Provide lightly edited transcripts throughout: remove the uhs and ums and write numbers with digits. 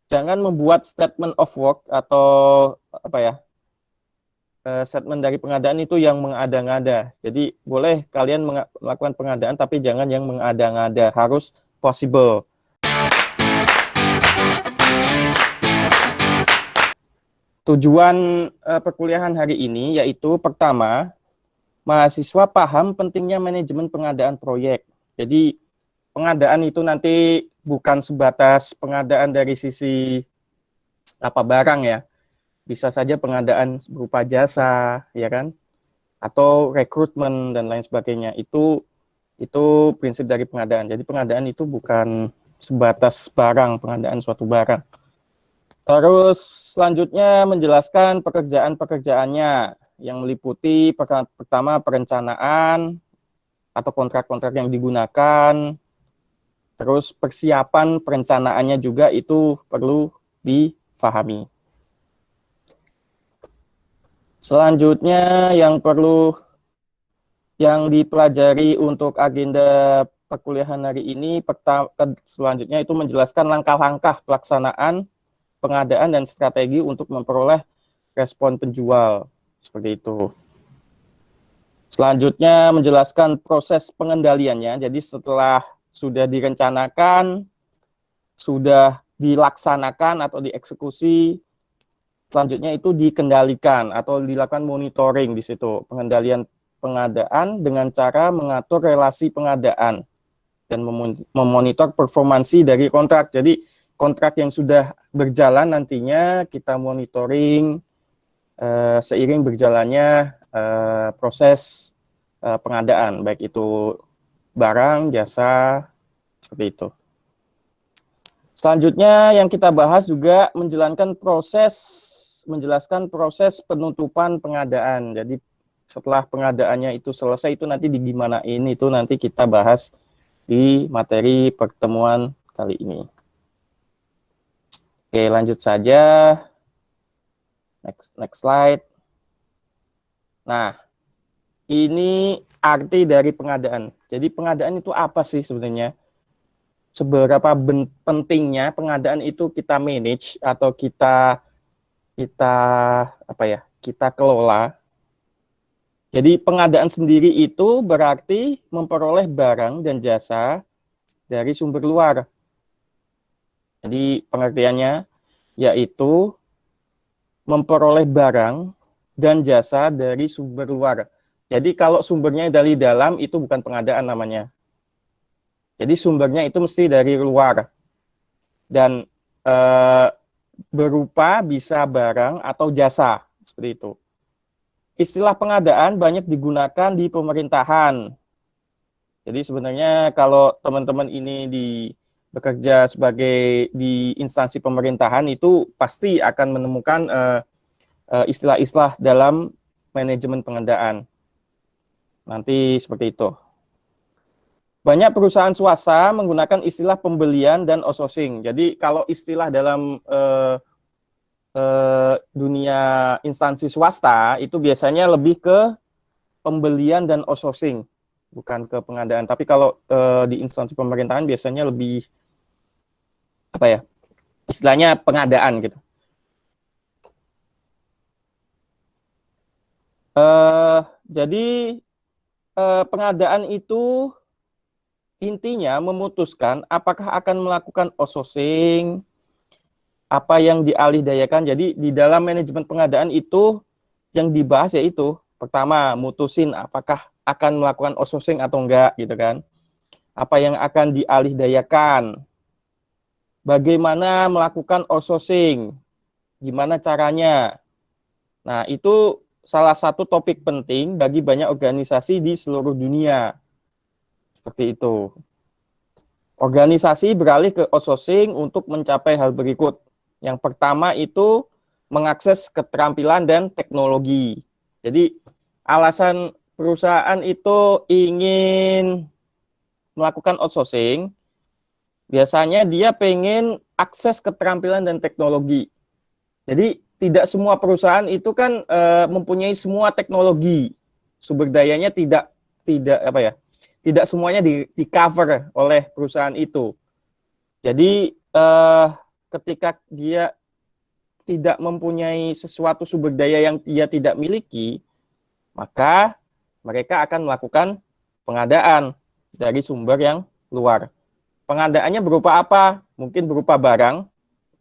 jangan membuat statement of work atau apa ya, statement dari pengadaan itu yang mengada-ngada. Jadi boleh kalian melakukan pengadaan tapi jangan yang mengada-ngada, harus possible. Tujuan perkuliahan hari ini yaitu pertama, mahasiswa paham pentingnya manajemen pengadaan proyek. Jadi pengadaan itu nanti bukan sebatas pengadaan dari sisi apa barang ya, bisa saja pengadaan berupa jasa, ya kan, atau rekrutmen dan lain sebagainya. Itu prinsip dari pengadaan. Jadi pengadaan itu bukan sebatas barang, pengadaan suatu barang. Terus selanjutnya menjelaskan pekerjaan-pekerjaannya yang meliputi pertama perencanaan atau kontrak-kontrak yang digunakan, terus persiapan perencanaannya juga itu perlu difahami. Selanjutnya yang dipelajari untuk agenda perkuliahan hari ini, selanjutnya itu menjelaskan langkah-langkah pelaksanaan pengadaan dan strategi untuk memperoleh respon penjual, seperti itu. Selanjutnya menjelaskan proses pengendaliannya, jadi setelah sudah direncanakan, sudah dilaksanakan atau dieksekusi, selanjutnya itu dikendalikan atau dilakukan monitoring di situ, pengendalian pengadaan dengan cara mengatur relasi pengadaan dan memonitor performansi dari kontrak. Jadi kontrak yang sudah berjalan nantinya kita monitoring seiring berjalannya proses pengadaan, baik itu barang, jasa, seperti itu. Selanjutnya yang kita bahas juga menjelaskan proses penutupan pengadaan. Jadi setelah pengadaannya itu selesai, itu nanti digimanain, itu nanti kita bahas di materi pertemuan kali ini. Oke, lanjut saja. Next slide. Nah, ini arti dari pengadaan. Jadi pengadaan itu apa sih sebenarnya? Seberapa pentingnya pengadaan itu kita manage atau kita kelola. Jadi pengadaan sendiri itu berarti memperoleh barang dan jasa dari sumber luar. Jadi pengertiannya yaitu memperoleh barang dan jasa dari sumber luar. Jadi kalau sumbernya dari dalam itu bukan pengadaan namanya. Jadi sumbernya itu mesti dari luar. Dan berupa bisa barang atau jasa, seperti itu. Istilah pengadaan banyak digunakan di pemerintahan. Jadi sebenarnya kalau teman-teman ini bekerja sebagai di instansi pemerintahan itu pasti akan menemukan istilah-istilah dalam manajemen pengadaan. Nanti seperti itu. Banyak perusahaan swasta menggunakan istilah pembelian dan outsourcing. Jadi kalau istilah dalam dunia instansi swasta itu biasanya lebih ke pembelian dan outsourcing, bukan ke pengadaan. Tapi kalau di instansi pemerintahan biasanya lebih apa ya, istilahnya pengadaan gitu. Jadi pengadaan itu intinya memutuskan apakah akan melakukan outsourcing, apa yang dialihdayakan. Jadi di dalam manajemen pengadaan itu yang dibahas yaitu pertama mutusin apakah akan melakukan outsourcing atau enggak gitu kan. Apa yang akan dialihdayakan. Bagaimana melakukan outsourcing? Gimana caranya? Nah, itu salah satu topik penting bagi banyak organisasi di seluruh dunia. Seperti itu. Organisasi beralih ke outsourcing untuk mencapai hal berikut. Yang pertama itu mengakses keterampilan dan teknologi. Jadi alasan perusahaan itu ingin melakukan outsourcing, biasanya dia pengen akses keterampilan dan teknologi. Jadi tidak semua perusahaan itu kan mempunyai semua teknologi. Sumber dayanya tidak semuanya di cover oleh perusahaan itu. Jadi ketika dia tidak mempunyai sesuatu sumber daya yang dia tidak miliki, maka mereka akan melakukan pengadaan dari sumber yang luar. Pengadaannya berupa apa? Mungkin berupa barang,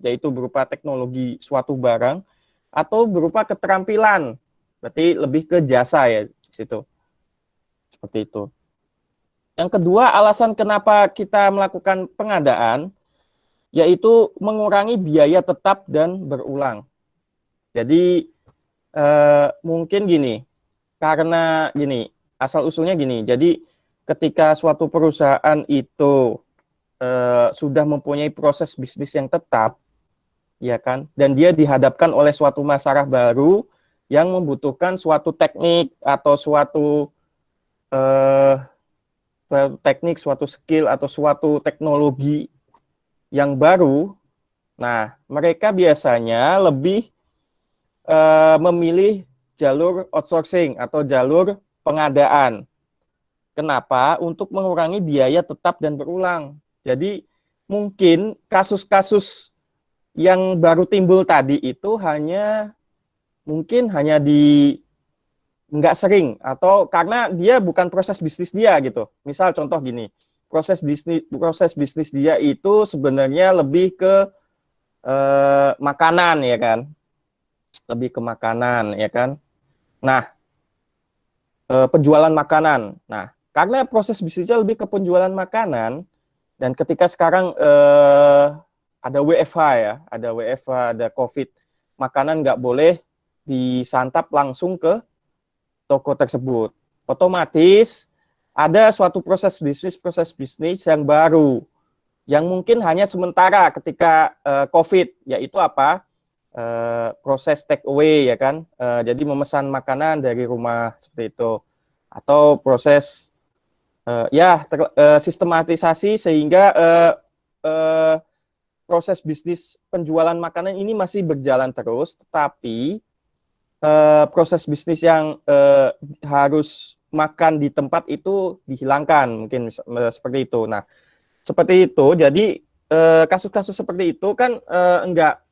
yaitu berupa teknologi suatu barang, atau berupa keterampilan, berarti lebih ke jasa ya di situ. Seperti itu. Yang kedua, alasan kenapa kita melakukan pengadaan, yaitu mengurangi biaya tetap dan berulang. Jadi mungkin gini, karena gini, asal usulnya gini. Jadi ketika suatu perusahaan itu sudah mempunyai proses bisnis yang tetap, ya kan, dan dia dihadapkan oleh suatu masalah baru yang membutuhkan suatu teknik atau suatu teknik, suatu skill atau suatu teknologi yang baru. Nah, mereka biasanya lebih memilih jalur outsourcing atau jalur pengadaan. Kenapa? Untuk mengurangi biaya tetap dan berulang. Jadi mungkin kasus-kasus yang baru timbul tadi itu mungkin hanya di nggak sering atau karena dia bukan proses bisnis dia gitu. Misal contoh gini, proses bisnis dia itu sebenarnya lebih ke makanan ya kan, lebih ke makanan ya kan. Nah, penjualan makanan. Nah, karena proses bisnisnya lebih ke penjualan makanan dan ketika sekarang ada WFH ya, ada COVID, makanan nggak boleh disantap langsung ke toko tersebut. Otomatis ada suatu proses bisnis yang baru, yang mungkin hanya sementara ketika COVID, yaitu apa? Proses take away ya kan. Jadi memesan makanan dari rumah seperti itu. Atau proses sistematisasi sehingga proses bisnis penjualan makanan ini masih berjalan terus, tetapi proses bisnis yang harus makan di tempat itu dihilangkan, mungkin seperti itu. Nah, seperti itu. Jadi kasus-kasus seperti itu kan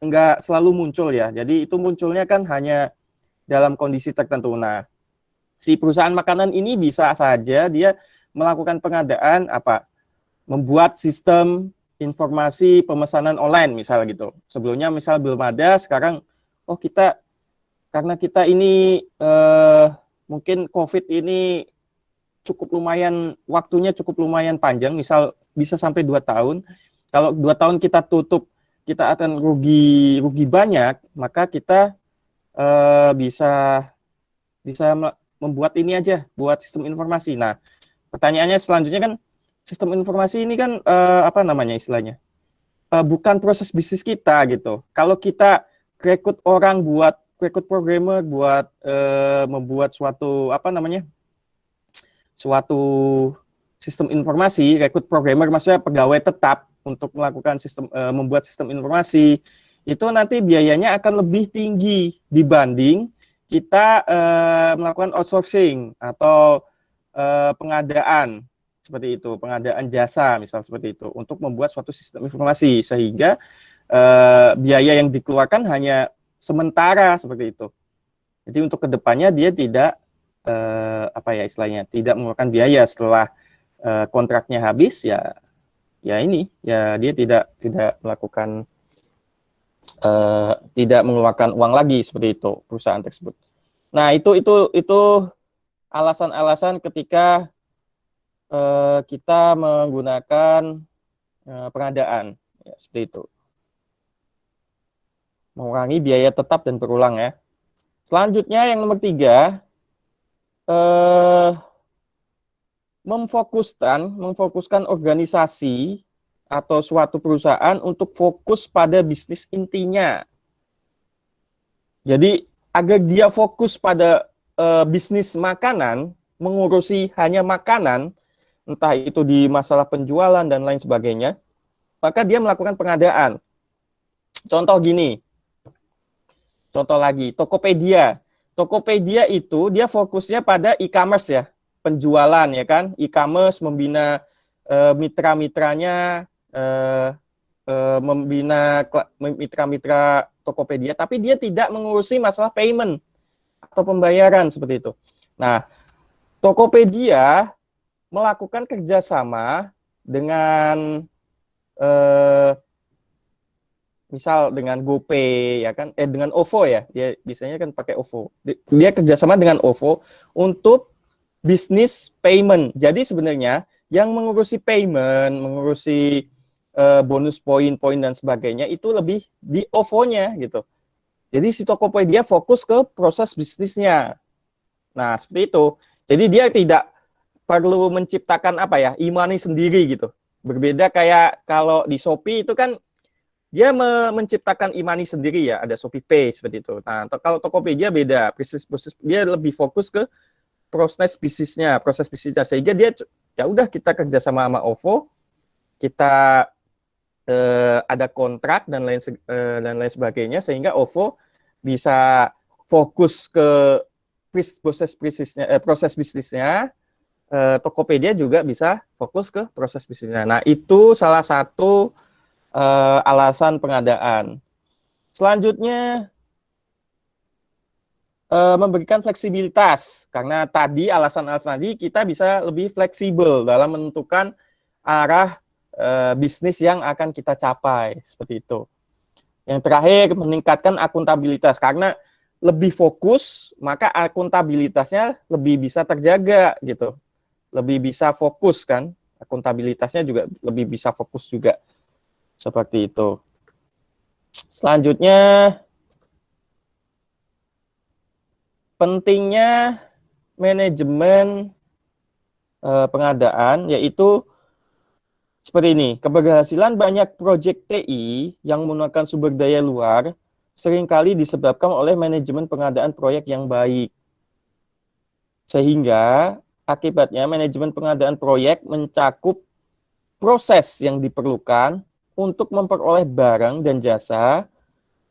enggak selalu muncul ya. Jadi itu munculnya kan hanya dalam kondisi tertentu. Nah, si perusahaan makanan ini bisa saja dia melakukan pengadaan membuat sistem informasi pemesanan online misal gitu. Sebelumnya misal belum ada, sekarang karena kita ini mungkin COVID ini waktunya cukup lumayan panjang, misal bisa sampai 2 tahun. Kalau 2 tahun kita tutup, kita akan rugi banyak, maka kita bisa membuat ini aja, buat sistem informasi. Nah, pertanyaannya selanjutnya kan, sistem informasi ini kan istilahnya? Bukan proses bisnis kita gitu. Kalau kita rekrut programmer buat membuat suatu sistem informasi, rekrut programmer maksudnya pegawai tetap untuk melakukan membuat sistem informasi, itu nanti biayanya akan lebih tinggi dibanding kita melakukan outsourcing atau pengadaan seperti itu, pengadaan jasa misal seperti itu untuk membuat suatu sistem informasi, sehingga biaya yang dikeluarkan hanya sementara seperti itu. Jadi untuk kedepannya dia tidak tidak mengeluarkan biaya setelah kontraknya habis dia tidak melakukan tidak mengeluarkan uang lagi seperti itu perusahaan tersebut. Nah itu alasan-alasan ketika kita menggunakan pengadaan ya, seperti itu. Mengurangi biaya tetap dan berulang ya. Selanjutnya yang nomor 3, memfokuskan organisasi atau suatu perusahaan untuk fokus pada bisnis intinya. Jadi agar dia fokus pada bisnis makanan, mengurusi hanya makanan, entah itu di masalah penjualan dan lain sebagainya, maka dia melakukan pengadaan. Contoh gini, contoh lagi, Tokopedia. Tokopedia itu dia fokusnya pada e-commerce ya, penjualan ya kan, e-commerce, membina mitra-mitranya membina mitra-mitra Tokopedia, tapi dia tidak mengurusi masalah payment atau pembayaran seperti itu. Nah, Tokopedia melakukan kerjasama dengan misal dengan GoPay ya kan, dengan OVO ya, dia biasanya kan pakai OVO. Dia kerjasama dengan OVO untuk bisnis payment. Jadi sebenarnya yang mengurusi payment, mengurusi bonus poin-poin dan sebagainya itu lebih di OVO-nya gitu. Jadi si Tokopedia fokus ke proses bisnisnya. Nah, seperti itu. Jadi dia tidak perlu menciptakan apa ya, e-money sendiri gitu. Berbeda kayak kalau di Shopee itu kan dia menciptakan e-money sendiri ya, ada Shopee Pay seperti itu. Nah, kalau Tokopedia beda, proses dia lebih fokus ke proses bisnisnya sehingga dia ya udah kita kerjasama sama OVO, kita ada kontrak dan lain sebagainya sehingga OVO bisa fokus ke proses bisnisnya, Tokopedia juga bisa fokus ke proses bisnisnya. Nah, itu salah satu alasan pengadaan. Selanjutnya memberikan fleksibilitas, karena tadi alasan-alasan tadi kita bisa lebih fleksibel dalam menentukan arah bisnis yang akan kita capai, seperti itu. Yang terakhir, meningkatkan akuntabilitas, karena lebih fokus, maka akuntabilitasnya lebih bisa terjaga gitu. Lebih bisa fokus kan, akuntabilitasnya juga lebih bisa fokus juga. Seperti itu. Selanjutnya, pentingnya manajemen pengadaan, yaitu seperti ini, keberhasilan banyak proyek TI yang menggunakan sumber daya luar seringkali disebabkan oleh manajemen pengadaan proyek yang baik. Sehingga akibatnya manajemen pengadaan proyek mencakup proses yang diperlukan untuk memperoleh barang dan jasa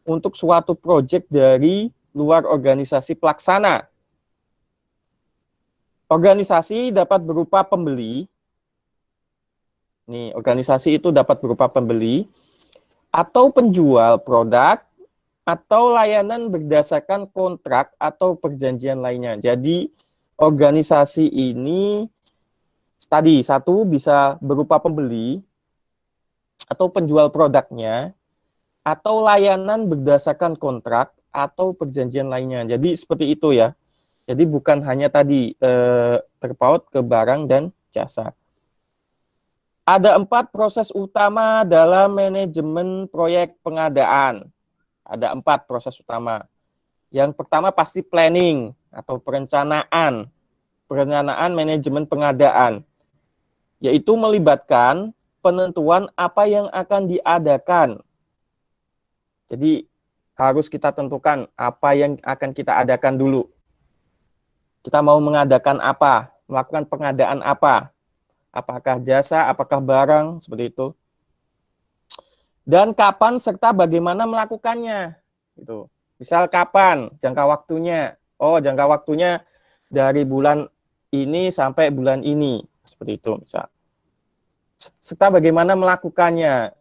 untuk suatu proyek dari luar organisasi pelaksana. Organisasi dapat berupa pembeli. Nih, organisasi itu dapat berupa pembeli atau penjual produk atau layanan berdasarkan kontrak atau perjanjian lainnya. Jadi, organisasi ini tadi satu bisa berupa pembeli atau penjual produknya atau layanan berdasarkan kontrak atau perjanjian lainnya. Jadi seperti itu ya. Jadi bukan hanya tadi terpaut ke barang dan jasa. Ada 4 proses utama dalam manajemen proyek pengadaan. Ada 4 proses utama. Yang pertama pasti planning atau perencanaan. Perencanaan manajemen pengadaan. Yaitu melibatkan penentuan apa yang akan diadakan. Jadi harus kita tentukan apa yang akan kita adakan dulu. Kita mau mengadakan apa, melakukan pengadaan apa, apakah jasa, apakah barang, seperti itu. Dan kapan serta bagaimana melakukannya. Gitu. Misal kapan, jangka waktunya. Oh, jangka waktunya dari bulan ini sampai bulan ini. Seperti itu, misal. Serta bagaimana melakukannya,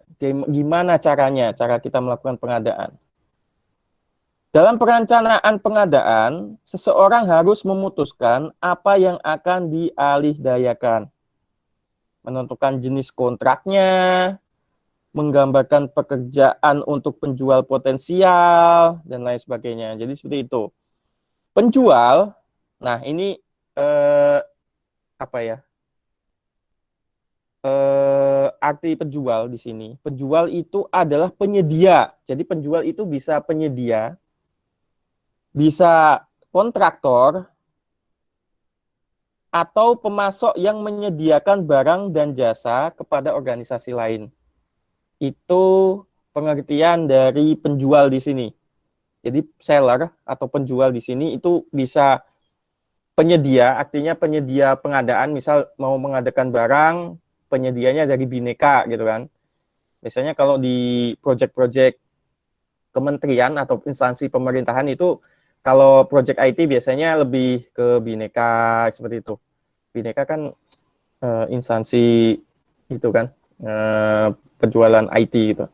gimana caranya, cara kita melakukan pengadaan. Dalam perencanaan pengadaan, seseorang harus memutuskan apa yang akan dialihdayakan, menentukan jenis kontraknya, menggambarkan pekerjaan untuk penjual potensial, dan lain sebagainya. Jadi seperti itu. Penjual, nah ini apa ya? Arti penjual di sini. Penjual itu adalah penyedia. Jadi penjual itu bisa penyedia, bisa kontraktor, atau pemasok yang menyediakan barang dan jasa kepada organisasi lain. Itu pengertian dari penjual di sini. Jadi seller atau penjual di sini itu bisa penyedia, artinya penyedia pengadaan, misal mau mengadakan barang, penyedianya dari Bhinneka gitu kan. Biasanya kalau di proyek-proyek kementerian atau instansi pemerintahan itu, kalau proyek IT biasanya lebih ke Bhinneka seperti itu. Bhinneka kan instansi itu kan, penjualan IT gitu.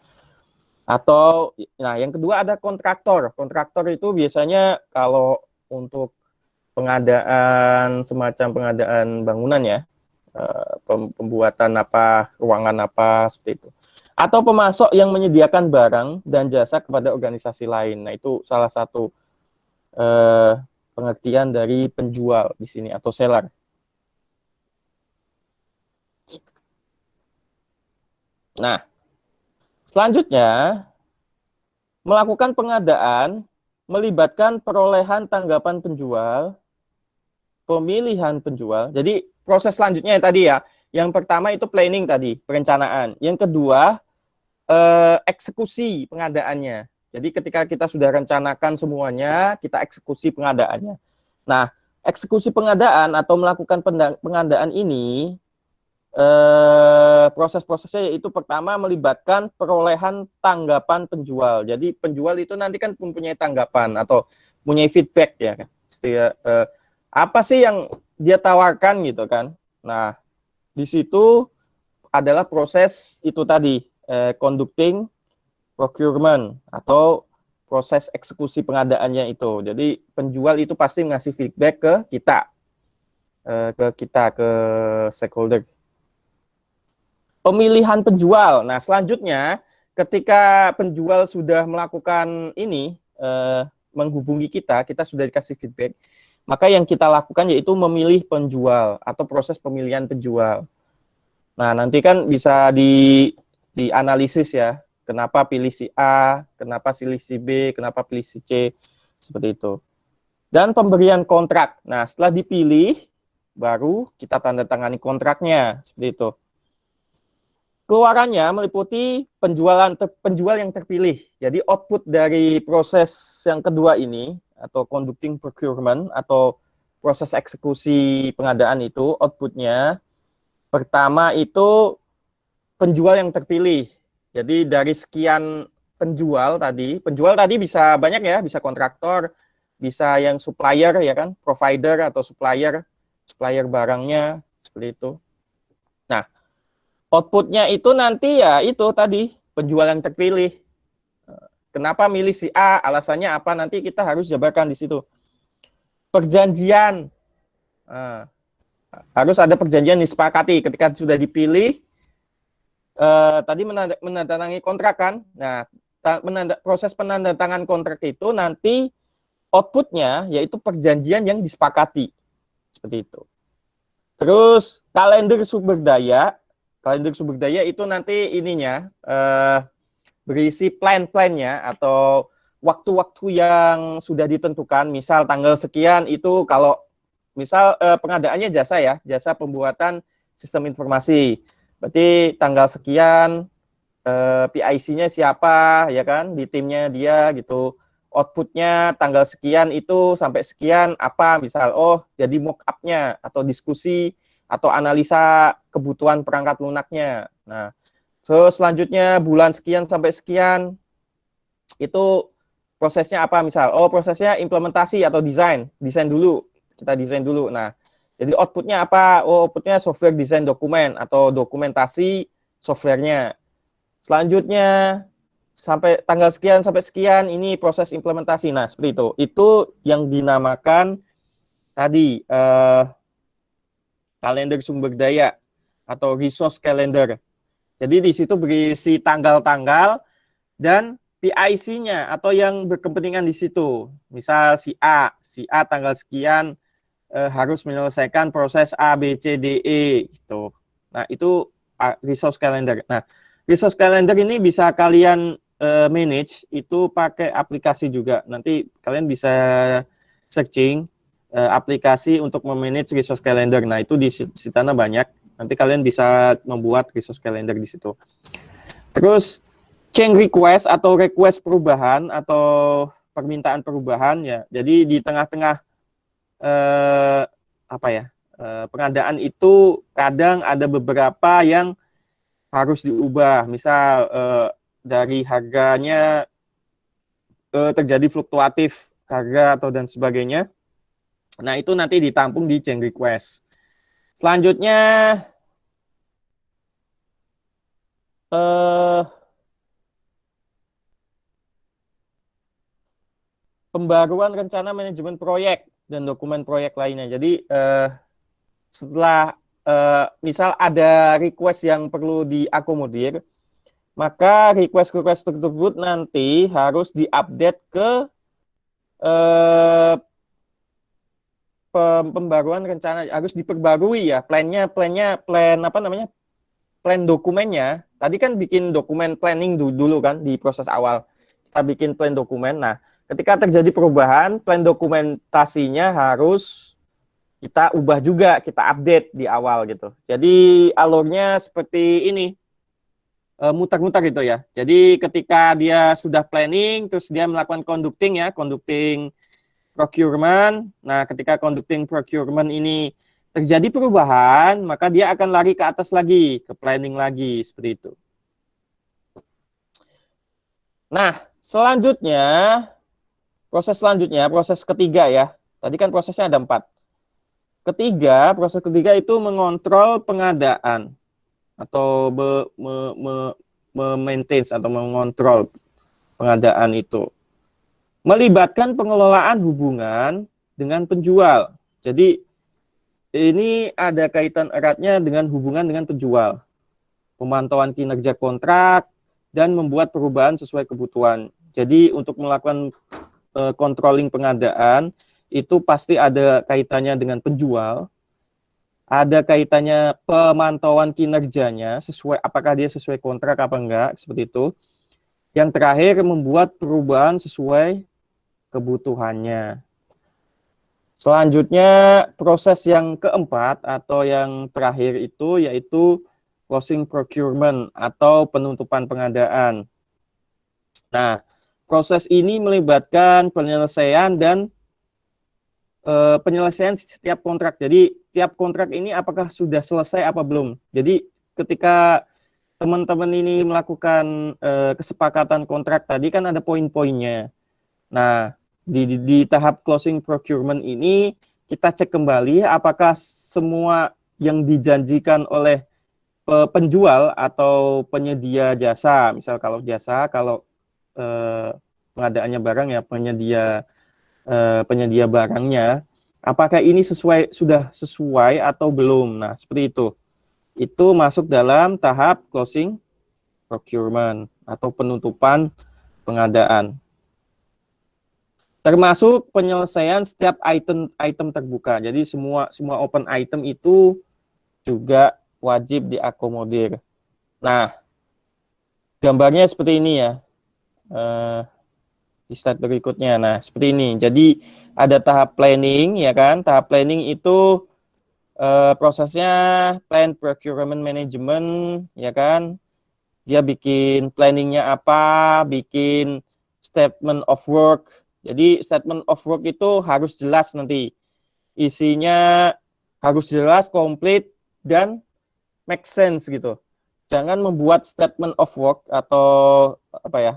Atau, nah yang kedua ada kontraktor. Kontraktor itu biasanya kalau untuk pengadaan, semacam pengadaan bangunan ya, pembuatan apa, ruangan apa, seperti itu. Atau pemasok yang menyediakan barang dan jasa kepada organisasi lain. Nah itu salah satu pengertian dari penjual di sini atau seller. Nah, selanjutnya melakukan pengadaan melibatkan perolehan tanggapan penjual, pemilihan penjual. Jadi proses selanjutnya yang tadi ya, yang pertama itu planning tadi, perencanaan. Yang kedua, eksekusi pengadaannya. Jadi ketika kita sudah rencanakan semuanya, kita eksekusi pengadaannya. Nah, eksekusi pengadaan atau melakukan pengadaan ini, proses-prosesnya yaitu pertama melibatkan perolehan tanggapan penjual. Jadi penjual itu nanti kan mempunyai tanggapan atau punya feedback ya kan. Apa sih yang dia tawarkan gitu kan. Nah, di situ adalah proses itu tadi, conducting procurement atau proses eksekusi pengadaannya itu. Jadi penjual itu pasti ngasih feedback ke kita, ke stakeholder. Pemilihan penjual. Nah, selanjutnya ketika penjual sudah melakukan ini, menghubungi kita, kita sudah dikasih feedback, maka yang kita lakukan yaitu memilih penjual atau proses pemilihan penjual. Nah, nanti kan bisa dianalisis ya, kenapa pilih si A, kenapa pilih si B, kenapa pilih si C, seperti itu. Dan pemberian kontrak. Nah, setelah dipilih, baru kita tanda tangani kontraknya, seperti itu. Keluarannya meliputi penjual yang terpilih. Jadi output dari proses yang kedua ini, atau conducting procurement, atau proses eksekusi pengadaan itu, outputnya pertama itu penjual yang terpilih. Jadi dari sekian penjual tadi bisa banyak ya, bisa kontraktor, bisa yang supplier ya kan, provider atau supplier barangnya, seperti itu. Nah, outputnya itu nanti ya itu tadi, penjual yang terpilih. Kenapa milih si A, alasannya apa, nanti kita harus jabarkan di situ. Perjanjian. Nah, harus ada perjanjian disepakati ketika sudah dipilih, tadi menandatangani kontrak kan. Nah, proses penandatangan kontrak itu nanti outputnya yaitu perjanjian yang disepakati. Seperti itu. Terus kalender sumber daya. Kalender sumber daya itu nanti ininya berisi plan-plannya atau waktu-waktu yang sudah ditentukan. Misal tanggal sekian itu kalau misal pengadaannya jasa ya, jasa pembuatan sistem informasi. Berarti tanggal sekian PIC-nya siapa ya kan, di timnya dia gitu. Outputnya tanggal sekian itu sampai sekian apa, misal jadi mock up-nya atau diskusi atau analisa kebutuhan perangkat lunaknya. Nah, selanjutnya bulan sekian sampai sekian itu prosesnya apa, misal prosesnya implementasi atau desain dulu, kita desain dulu. Nah, jadi outputnya apa? Outputnya software desain dokumen atau dokumentasi softwarenya. Selanjutnya sampai tanggal sekian sampai sekian ini proses implementasi. Nah, seperti itu. Itu yang dinamakan tadi kalender sumber daya atau resource calendar. Jadi di situ berisi tanggal-tanggal dan PIC-nya atau yang berkepentingan di situ. Misal si A tanggal sekian harus menyelesaikan proses A, B, C, D, E gitu. Nah, itu resource calendar. Nah, resource calendar ini bisa kalian manage itu pakai aplikasi juga. Nanti kalian bisa searching aplikasi untuk memanage resource calendar. Nah, itu di sana banyak. Nanti kalian bisa membuat resource calendar di situ. Terus change request atau request perubahan atau permintaan perubahan ya. Jadi di tengah-tengah pengadaan itu kadang ada beberapa yang harus diubah. Misal dari harganya terjadi fluktuatif harga atau dan sebagainya. Nah, itu nanti ditampung di change request. Selanjutnya eh, pembaruan rencana manajemen proyek dan dokumen proyek lainnya. Jadi setelah misal ada request yang perlu diakomodir, maka request-request tersebut nanti harus diupdate ke eh, pembaruan rencana, harus diperbarui ya plan apa namanya, plan dokumennya. Tadi kan bikin dokumen planning dulu kan di proses awal, kita bikin plan dokumen. Nah, ketika terjadi perubahan, plan dokumentasinya harus kita ubah juga, kita update di awal gitu. Jadi alurnya seperti ini, mutar-mutar gitu ya. Jadi ketika dia sudah planning, terus dia melakukan conducting ya, conducting procurement. Nah, ketika conducting procurement ini terjadi perubahan, maka dia akan lari ke atas lagi, ke planning lagi, seperti itu. Nah, selanjutnya, proses ketiga ya. Tadi kan prosesnya ada 4. Proses ketiga itu mengontrol pengadaan atau memaintain atau mengontrol pengadaan itu. Melibatkan pengelolaan hubungan dengan penjual. Jadi ini ada kaitan eratnya dengan hubungan dengan penjual. Pemantauan kinerja kontrak dan membuat perubahan sesuai kebutuhan. Jadi untuk melakukan controlling pengadaan itu pasti ada kaitannya dengan penjual, ada kaitannya pemantauan kinerjanya, sesuai apakah dia sesuai kontrak apa enggak, seperti itu. Yang terakhir membuat perubahan sesuai kebutuhannya. Selanjutnya proses yang keempat atau yang terakhir itu yaitu closing procurement atau penutupan pengadaan. Nah, proses ini melibatkan penyelesaian dan penyelesaian setiap kontrak. Jadi tiap kontrak ini apakah sudah selesai apa belum. Jadi ketika teman-teman ini melakukan kesepakatan kontrak tadi kan ada poin-poinnya. Nah, di tahap closing procurement ini kita cek kembali apakah semua yang dijanjikan oleh penjual atau penyedia jasa, misal kalau jasa, kalau pengadaannya barang ya penyedia barangnya, apakah ini sudah sesuai atau belum. Nah, seperti itu. Itu masuk dalam tahap closing procurement atau penutupan pengadaan. Termasuk penyelesaian setiap item terbuka. Jadi semua open item itu juga wajib diakomodir. Nah, gambarnya seperti ini ya. Di slide berikutnya. Nah, seperti ini. Jadi ada tahap planning ya kan. Tahap planning itu prosesnya plan procurement management ya kan. Dia bikin planningnya apa, bikin statement of work. Jadi statement of work itu harus jelas nanti. Isinya harus jelas, komplit, dan make sense gitu. Jangan membuat statement of work atau apa ya,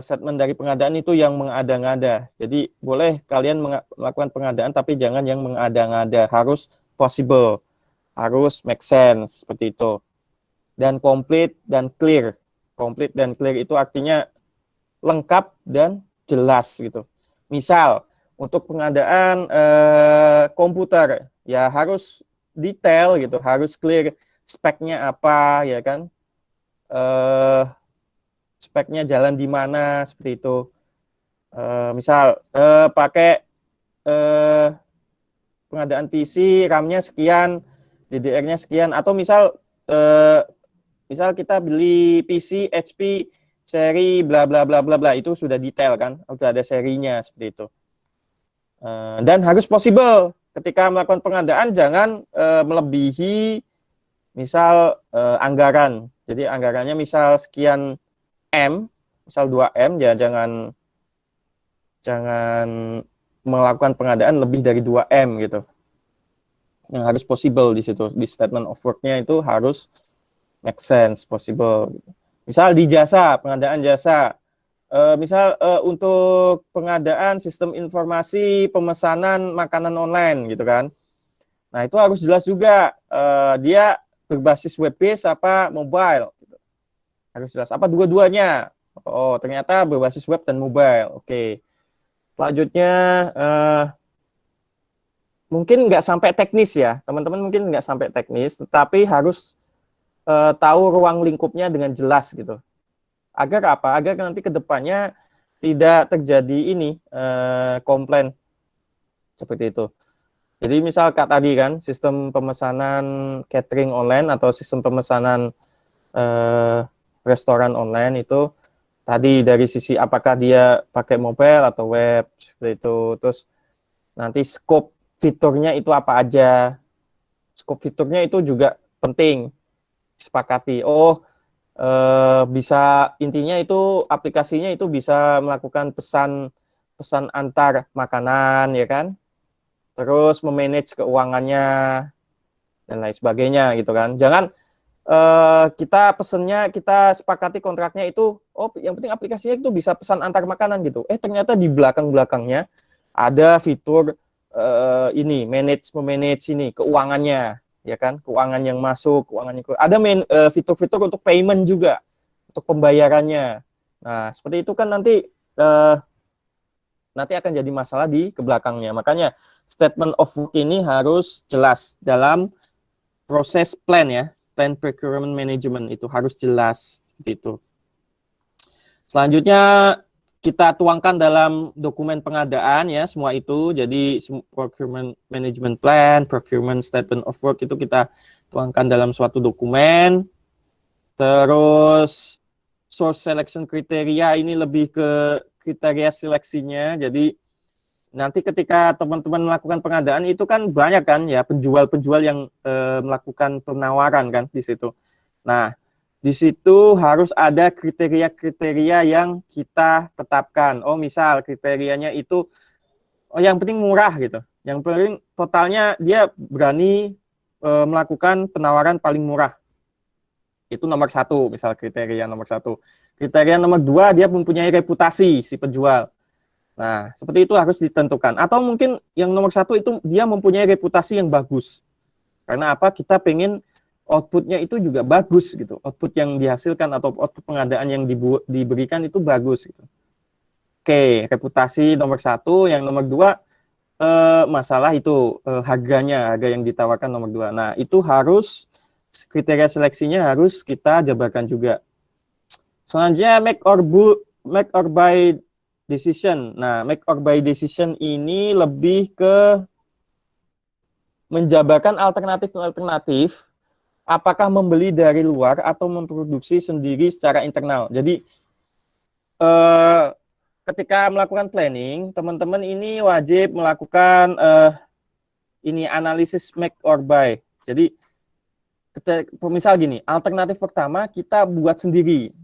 statement dari pengadaan itu yang mengada-ngada. Jadi boleh kalian melakukan pengadaan tapi jangan yang mengada-ngada. Harus possible, harus make sense seperti itu. Dan complete dan clear. Complete dan clear itu artinya lengkap dan jelas gitu. Misal untuk pengadaan komputer ya harus detail gitu, harus clear speknya apa ya kan, speknya jalan di mana seperti itu. Misal pakai pengadaan PC, RAM-nya sekian, DDR-nya sekian, atau misal kita beli PC HP seri bla bla bla bla bla, itu sudah detail kan, sudah ada serinya seperti itu. Dan harus possible ketika melakukan pengadaan, jangan melebihi misal anggaran. Jadi anggarannya misal sekian M, misal 2M ya, jangan melakukan pengadaan lebih dari 2M gitu. Yang harus possible di situ, di statement of work-nya itu harus make sense, possible. Misal di jasa, pengadaan jasa, misal untuk pengadaan sistem informasi pemesanan makanan online gitu kan. Nah, itu harus jelas juga dia berbasis web based apa mobile. Harus jelas. Apa dua-duanya? Oh, ternyata berbasis web dan mobile. Oke. Selanjutnya, mungkin nggak sampai teknis ya, teman-teman mungkin nggak sampai teknis, tetapi harus tahu ruang lingkupnya dengan jelas gitu. Agar apa? Agar nanti ke depannya tidak terjadi ini komplain seperti itu. Jadi misal Kak tadi kan, sistem pemesanan catering online atau sistem pemesanan restoran online itu tadi dari sisi apakah dia pakai mobile atau web seperti itu. Terus nanti scope fiturnya itu apa aja. Scope fiturnya itu juga penting disepakati. Oh, bisa intinya itu aplikasinya itu bisa melakukan pesan antar makanan ya kan. Terus memanage keuangannya dan lain sebagainya gitu kan. Jangan kita pesennya, kita sepakati kontraknya itu, oh yang penting aplikasinya itu bisa pesan antar makanan gitu. Ternyata di belakang-belakangnya ada fitur ini memanage ini keuangannya, ya kan? Keuangan yang masuk, keuangan yang keluar. Ada fitur-fitur untuk payment juga, untuk pembayarannya. Nah, seperti itu kan nanti akan jadi masalah di kebelakangnya. Makanya statement of work ini harus jelas dalam proses plan ya. Plan procurement management itu harus jelas seperti itu. Selanjutnya kita tuangkan dalam dokumen pengadaan ya semua itu. Jadi procurement management plan, procurement statement of work itu kita tuangkan dalam suatu dokumen. Terus source selection kriteria ini lebih ke kriteria seleksinya. Jadi nanti ketika teman-teman melakukan pengadaan itu kan banyak kan ya penjual-penjual yang melakukan penawaran kan di situ. Nah, di situ harus ada kriteria-kriteria yang kita tetapkan. Oh, misal kriterianya itu yang penting murah gitu. Yang penting totalnya dia berani melakukan penawaran paling murah. Itu nomor satu, misal kriteria nomor satu. Kriteria nomor dua, dia mempunyai reputasi si penjual. Nah, seperti itu harus ditentukan. Atau mungkin yang nomor satu itu dia mempunyai reputasi yang bagus. Karena apa? Kita pengen outputnya itu juga bagus gitu. Output yang dihasilkan atau output pengadaan yang diberikan itu bagus gitu. Oke, reputasi nomor satu. Yang nomor dua, masalah itu harga yang ditawarkan nomor dua. Nah, itu harus kriteria seleksinya harus kita jabarkan juga. Selanjutnya make or buy decision. Nah, make or buy decision ini lebih ke menjabarkan alternatif apakah membeli dari luar atau memproduksi sendiri secara internal. Jadi ketika melakukan planning, teman-teman ini wajib melakukan ini analisis make or buy. Jadi misal gini, alternatif pertama kita buat sendiri.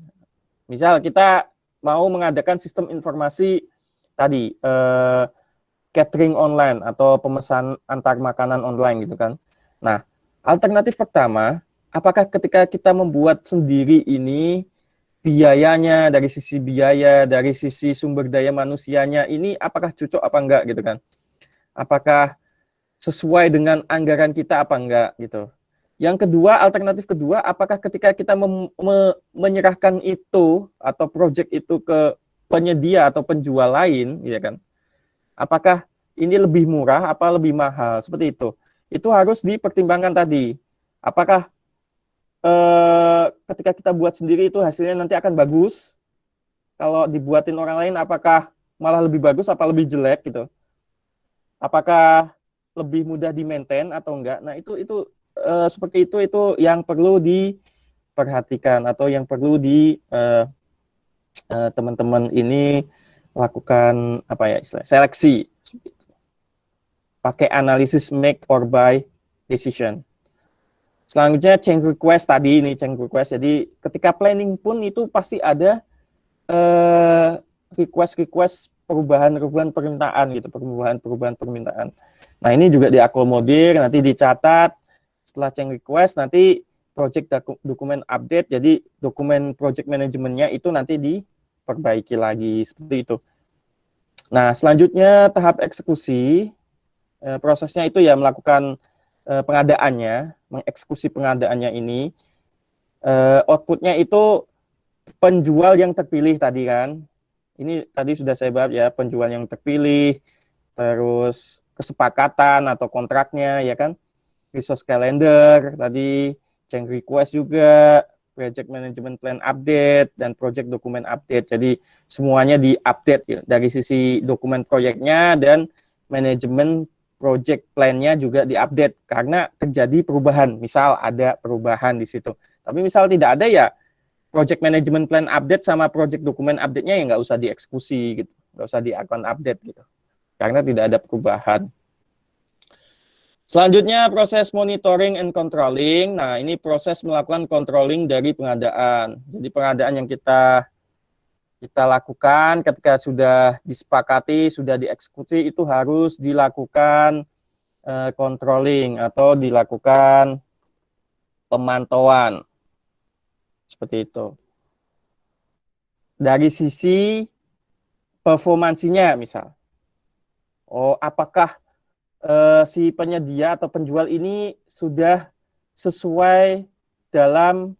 Misal kita mau mengadakan sistem informasi tadi catering online atau pemesan antar makanan online gitu kan. Nah, alternatif pertama, apakah ketika kita membuat sendiri ini biayanya dari sisi biaya, dari sisi sumber daya manusianya ini apakah cocok apa enggak gitu kan? Apakah sesuai dengan anggaran kita apa enggak gitu. Yang kedua, alternatif kedua, apakah ketika kita menyerahkan itu atau project itu ke penyedia atau penjual lain, ya kan? Apakah ini lebih murah apa lebih mahal? Seperti itu. Itu harus dipertimbangkan tadi. Apakah ketika kita buat sendiri itu hasilnya nanti akan bagus? Kalau dibuatin orang lain, apakah malah lebih bagus apa lebih jelek gitu? Apakah lebih mudah di-maintain atau enggak? Nah, itu seperti itu yang perlu diperhatikan atau yang perlu teman-teman ini lakukan apa ya istilah seleksi pakai analisis make or buy decision. Selanjutnya change request tadi ini change request. Jadi ketika planning pun itu pasti ada request perubahan permintaan gitu, perubahan permintaan. Nah, ini juga diakomodir, nanti dicatat. Setelah change request nanti project dokumen update, jadi dokumen project manajemennya itu nanti diperbaiki lagi seperti itu. Nah, selanjutnya tahap eksekusi, prosesnya itu ya melakukan pengadaannya, mengeksekusi pengadaannya ini, outputnya itu penjual yang terpilih tadi kan. Ini tadi sudah saya bahas ya, penjual yang terpilih, terus kesepakatan atau kontraknya ya kan, resource calendar tadi, change request juga, project management plan update dan project dokumen update. Jadi semuanya di-update ya, dari sisi dokumen proyeknya dan manajemen project plan-nya juga diupdate karena terjadi perubahan. Misal ada perubahan di situ. Tapi misal tidak ada ya project management plan update sama project dokumen update-nya ya nggak usah dieksekusi gitu. Nggak usah di-account update gitu. Karena tidak ada perubahan. Selanjutnya proses monitoring and controlling. Nah, ini proses melakukan controlling dari pengadaan. Jadi pengadaan yang kita lakukan ketika sudah disepakati, sudah dieksekusi itu harus dilakukan controlling atau dilakukan pemantauan. Seperti itu. Dari sisi performansinya misal. Oh, apakah si penyedia atau penjual ini sudah sesuai dalam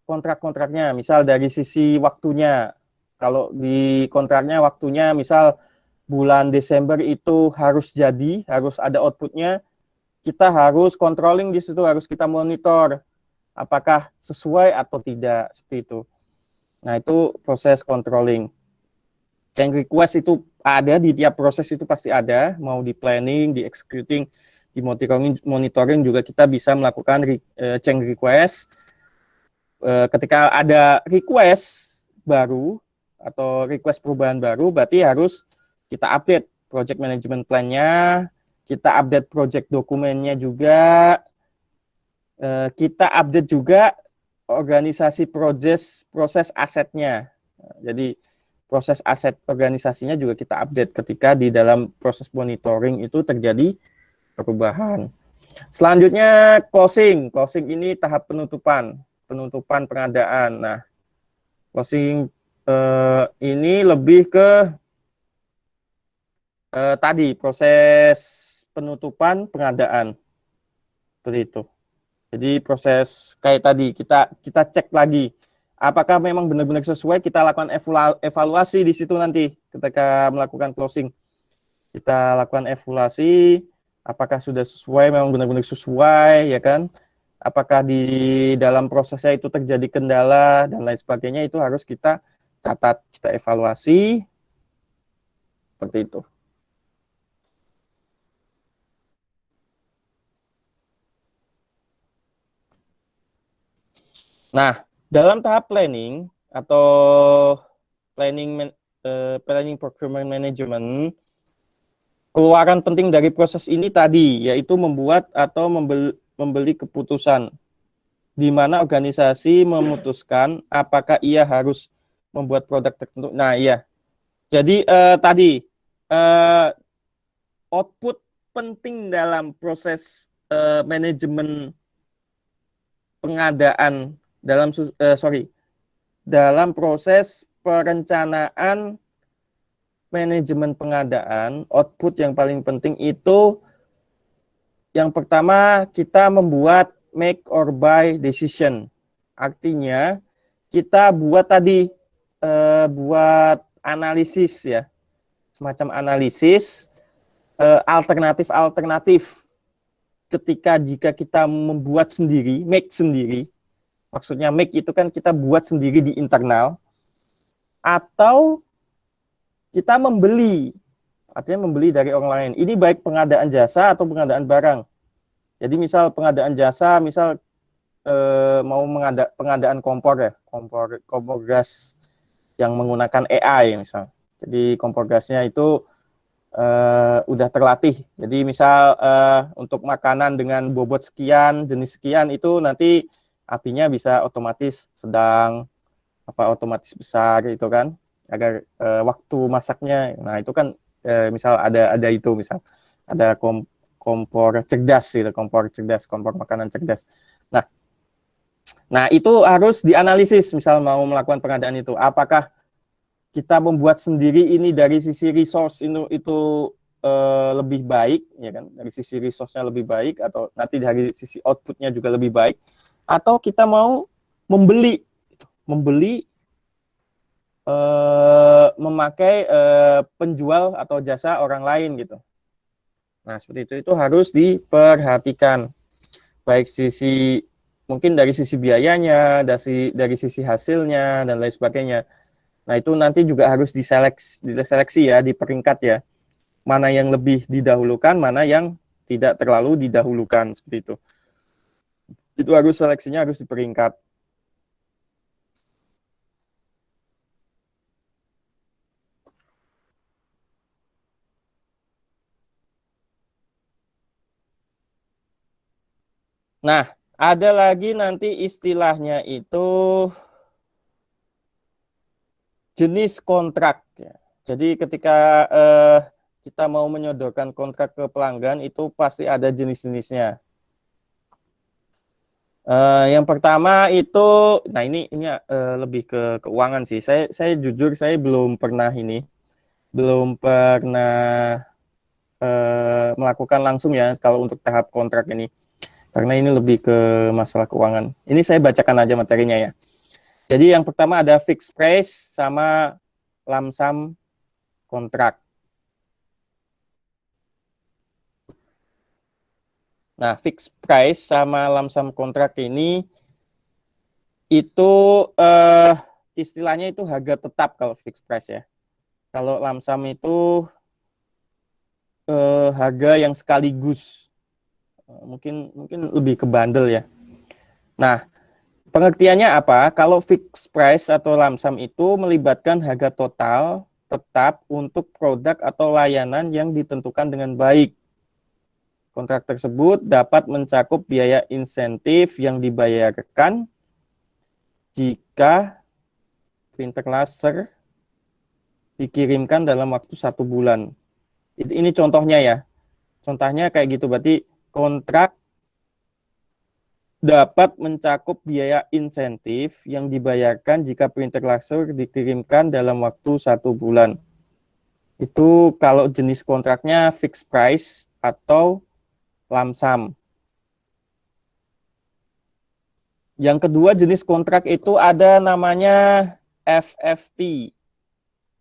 kontrak-kontraknya, misal dari sisi waktunya. Kalau di kontraknya waktunya misal bulan Desember itu harus jadi, harus ada outputnya, kita harus controlling di situ, harus kita monitor apakah sesuai atau tidak, seperti itu. Nah, itu proses controlling. Change request itu ada di tiap proses, itu pasti ada, mau di planning, di executing, di monitoring juga kita bisa melakukan change request. Ketika ada request baru atau request perubahan baru, berarti harus kita update project management plan-nya, kita update project dokumennya juga, kita update juga organisasi proses asetnya. Jadi proses aset organisasinya juga kita update ketika di dalam proses monitoring itu terjadi perubahan. Selanjutnya closing. Closing ini tahap penutupan pengadaan. Nah, closing ini lebih ke tadi proses penutupan pengadaan. Seperti itu. Jadi proses kayak tadi kita cek lagi apakah memang benar-benar sesuai, kita lakukan evaluasi di situ nanti ketika melakukan closing. Kita lakukan evaluasi apakah sudah sesuai, memang benar-benar sesuai ya kan? Apakah di dalam prosesnya itu terjadi kendala dan lain sebagainya, itu harus kita catat, kita evaluasi seperti itu. Nah, dalam tahap planning atau planning procurement management, keluaran penting dari proses ini tadi yaitu membuat atau membeli keputusan di mana organisasi memutuskan apakah ia harus membuat produk tertentu. Nah, iya. Jadi tadi output penting dalam proses manajemen pengadaan dalam proses perencanaan manajemen pengadaan, output yang paling penting itu yang pertama kita membuat make or buy decision. Artinya kita buat tadi buat analisis ya, semacam analisis alternatif-alternatif ketika jika kita membuat sendiri, make sendiri. Maksudnya make itu kan kita buat sendiri di internal, atau kita membeli, artinya membeli dari orang lain. Ini baik pengadaan jasa atau pengadaan barang. Jadi misal pengadaan jasa, misal mau pengadaan kompor ya, kompor gas yang menggunakan AI misal. Jadi kompor gasnya itu udah terlatih. Jadi misal untuk makanan dengan bobot sekian, jenis sekian, itu nanti apinya bisa otomatis sedang, otomatis besar gitu kan, agar waktu masaknya. Nah itu kan misal ada itu, misal ada kompor cerdas gitu, kompor makanan cerdas. Nah itu harus dianalisis, misal mau melakukan pengadaan itu, apakah kita membuat sendiri ini dari sisi resource itu lebih baik, ya kan? Dari sisi resource-nya lebih baik, atau nanti dari sisi output-nya juga lebih baik, atau kita mau membeli memakai penjual atau jasa orang lain gitu. Nah, seperti itu harus diperhatikan. Baik sisi mungkin dari sisi biayanya, dari sisi hasilnya dan lain sebagainya. Nah, itu nanti juga harus diseleksi ya, diperingkat ya. Mana yang lebih didahulukan, mana yang tidak terlalu didahulukan seperti itu. Itu harus seleksinya harus diperingkat. Nah, ada lagi nanti istilahnya itu jenis kontrak ya. Jadi ketika kita mau menyodorkan kontrak ke pelanggan itu pasti ada jenis-jenisnya. Yang pertama itu, nah ini lebih ke keuangan sih. Saya jujur saya belum pernah melakukan langsung ya kalau untuk tahap kontrak ini. Karena ini lebih ke masalah keuangan. Ini saya bacakan aja materinya ya. Jadi yang pertama ada fixed price sama lump sum kontrak. Nah, fixed price sama lump sum kontrak ini itu istilahnya itu harga tetap kalau fixed price ya. Kalau lump sum itu harga yang sekaligus. Mungkin lebih ke bundle ya. Nah, pengertiannya apa? Kalau fixed price atau lump sum itu melibatkan harga total tetap untuk produk atau layanan yang ditentukan dengan baik. Kontrak tersebut dapat mencakup biaya insentif yang dibayarkan jika printer laser dikirimkan dalam waktu 1 bulan. Ini contohnya ya. Contohnya kayak gitu. Berarti kontrak dapat mencakup biaya insentif yang dibayarkan jika printer laser dikirimkan dalam waktu 1 bulan. Itu kalau jenis kontraknya fixed price atau lump sum. Yang kedua jenis kontrak itu ada namanya FFP,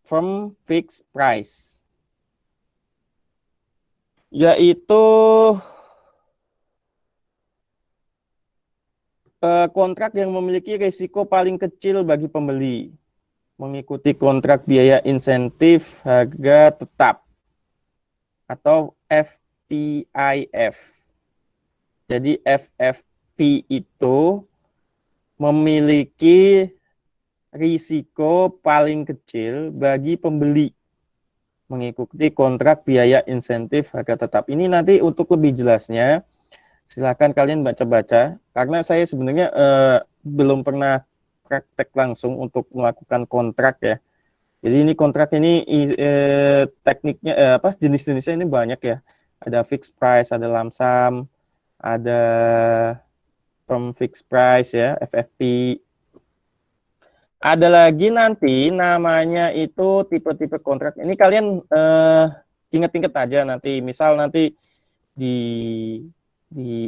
Firm Fixed Price. Yaitu kontrak yang memiliki risiko paling kecil bagi pembeli. Mengikuti kontrak biaya insentif harga tetap atau FPIF. Jadi FFP itu memiliki risiko paling kecil bagi pembeli mengikuti kontrak biaya insentif harga tetap. Ini nanti untuk lebih jelasnya silakan kalian baca-baca karena saya sebenarnya belum pernah praktek langsung untuk melakukan kontrak ya. Jadi ini kontrak ini tekniknya jenis-jenisnya ini banyak ya. Ada fixed price, ada lump sum, ada firm fixed price ya, FFP. Ada lagi nanti namanya itu tipe-tipe kontrak. Ini kalian inget-inget aja nanti. Misal nanti di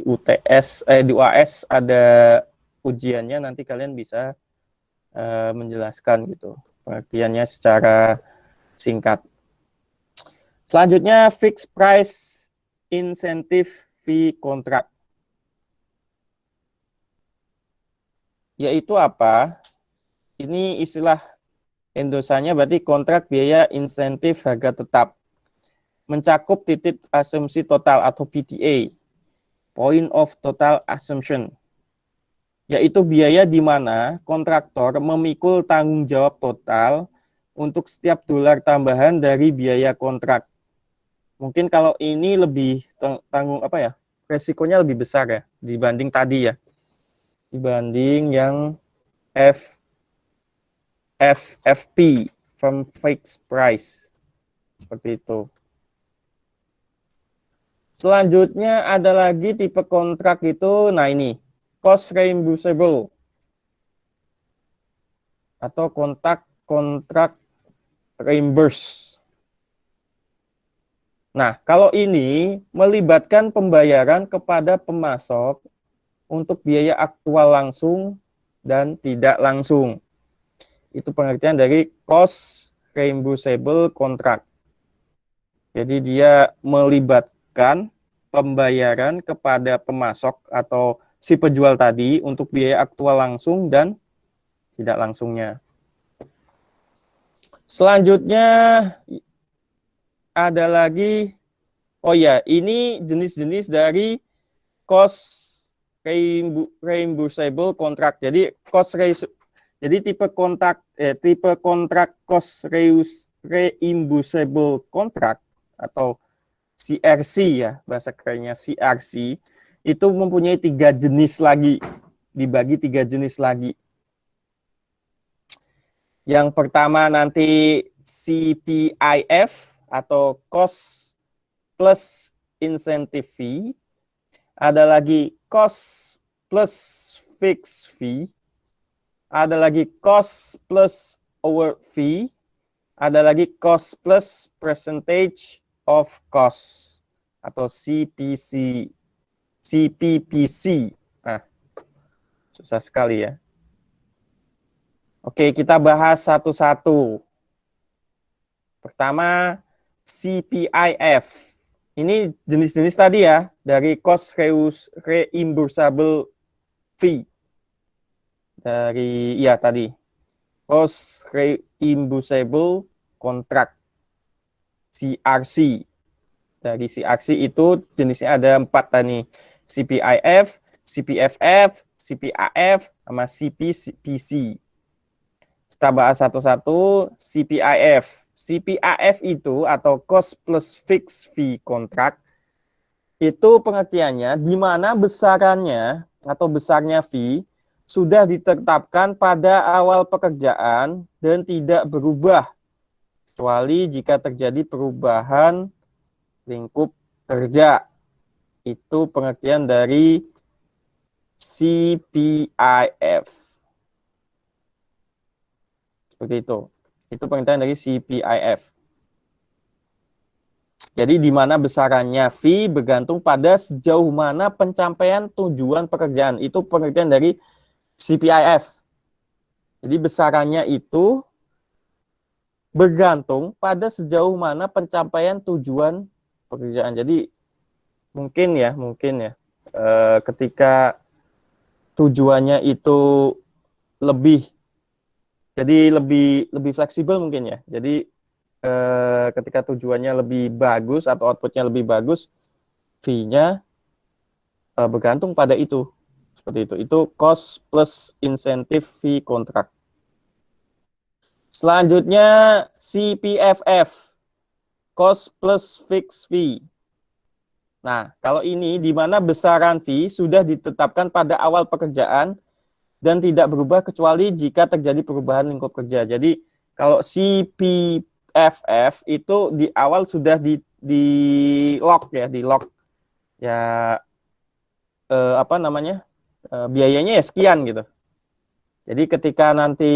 UTS di UAS ada ujiannya nanti kalian bisa menjelaskan gitu pengertiannya secara singkat. Selanjutnya fixed price incentive fee contract. Yaitu apa? Ini istilah endosanya berarti kontrak biaya insentif harga tetap. Mencakup titik asumsi total atau PTA, point of total assumption. Yaitu biaya di mana kontraktor memikul tanggung jawab total untuk setiap dolar tambahan dari biaya kontrak. Mungkin kalau ini lebih tanggung resikonya lebih besar ya dibanding tadi ya. Dibanding yang FFP, firm fixed price. Seperti itu. Selanjutnya ada lagi tipe kontrak itu, nah ini, cost reimbursable atau kontrak reimburse. Nah, kalau ini melibatkan pembayaran kepada pemasok untuk biaya aktual langsung dan tidak langsung. Itu pengertian dari cost reimbursable contract. Jadi dia melibatkan pembayaran kepada pemasok atau si penjual tadi untuk biaya aktual langsung dan tidak langsungnya. Selanjutnya ada lagi, oh ya, ini jenis-jenis dari cost reimbursable contract. Jadi jadi tipe kontrak cost reimbursable contract atau CRC ya, bahasa kerennya CRC, itu mempunyai 3 jenis lagi, dibagi 3 jenis lagi. Yang pertama nanti CPIF atau cost plus incentive fee, ada lagi cost plus fixed fee, ada lagi cost plus award fee, ada lagi cost plus percentage of cost atau CPPC. Nah, susah sekali ya. Oke, kita bahas satu-satu. Pertama, CPIF. Ini jenis-jenis tadi ya, dari cost reimbursable fee. Dari, ya tadi, cost reimbursable contract, CRC. Dari CRC itu jenisnya ada 4 tadi. CPIF, CPFF, CPAF, sama CPPC. Kita bahas satu-satu. CPIF. CPIF itu atau cost plus fixed fee contract itu pengertiannya di mana besarannya atau besarnya fee sudah ditetapkan pada awal pekerjaan dan tidak berubah kecuali jika terjadi perubahan lingkup kerja. Itu pengertian dari CPIF. Seperti itu. Itu pengertian dari CPIF. Jadi di mana besarannya fee bergantung pada sejauh mana pencapaian tujuan pekerjaan. Itu pengertian dari CPIF. Jadi besarannya itu bergantung pada sejauh mana pencapaian tujuan pekerjaan. Jadi mungkin ya ketika tujuannya itu lebih lebih fleksibel mungkin ya. Jadi ketika tujuannya lebih bagus atau outputnya lebih bagus, fee-nya bergantung pada itu. Seperti itu. Itu cost plus incentive fee contract. Selanjutnya CPFF, cost plus fixed fee. Nah, kalau ini di mana besaran fee sudah ditetapkan pada awal pekerjaan dan tidak berubah kecuali jika terjadi perubahan lingkup kerja. Jadi kalau CPFF itu di awal sudah di lock ya, apa namanya, biayanya ya sekian gitu. Jadi ketika nanti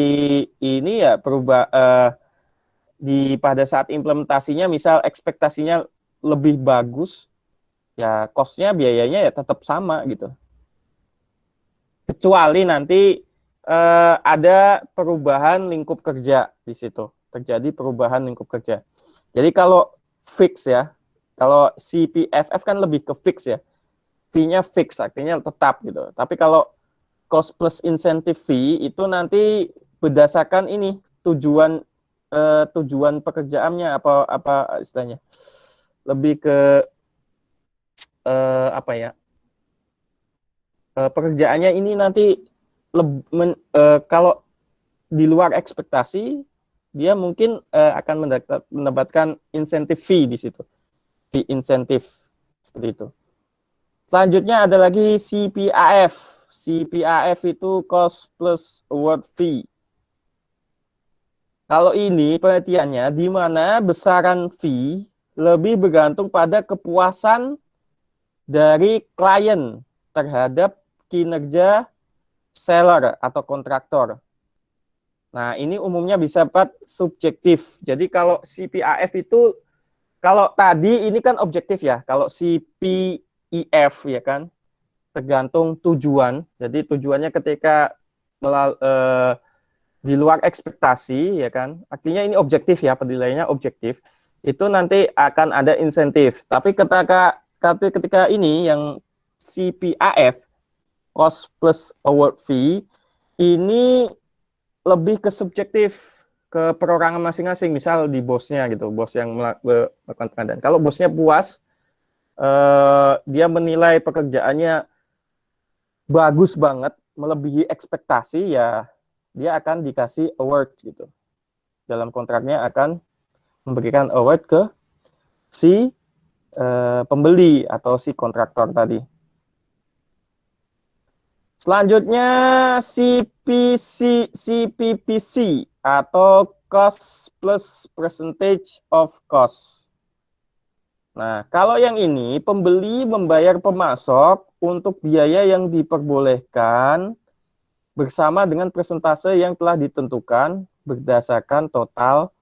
ini ya pada saat implementasinya misal ekspektasinya lebih bagus, ya cost-nya biayanya ya tetap sama gitu. Kecuali nanti ada perubahan lingkup kerja di situ. Terjadi perubahan lingkup kerja. Jadi kalau fix ya, kalau CPFF kan lebih ke fix ya. Fee-nya fix, artinya tetap gitu. Tapi kalau cost plus incentive fee itu nanti berdasarkan ini tujuan pekerjaannya apa istilahnya. Lebih ke apa ya? Pekerjaannya ini nanti kalau di luar ekspektasi dia mungkin akan mendapatkan insentif fee di situ, fee insentif seperti itu. Selanjutnya ada lagi CPAF. CPAF itu cost plus award fee. Kalau ini pengertiannya di mana besaran fee lebih bergantung pada kepuasan dari klien terhadap kinerja seller atau kontraktor. Nah, ini umumnya bisa subjektif. Jadi kalau CPAF itu, kalau tadi ini kan objektif ya. Kalau CPIF ya kan, tergantung tujuan. Jadi tujuannya ketika di luar ekspektasi, ya kan? Artinya ini objektif ya, penilaiannya objektif. Itu nanti akan ada insentif. Tapi ketika ini yang CPAF, cost plus award fee, ini lebih ke subjektif, ke perorangan masing-masing. Misal di bosnya gitu, bos yang melakukan pengadaan. Kalau bosnya puas, dia menilai pekerjaannya bagus banget, melebihi ekspektasi, ya dia akan dikasih award gitu. Dalam kontraknya akan memberikan award ke si pembeli atau si kontraktor tadi. Selanjutnya CPPC atau cost plus percentage of cost. Nah, kalau yang ini pembeli membayar pemasok untuk biaya yang diperbolehkan bersama dengan persentase yang telah ditentukan berdasarkan total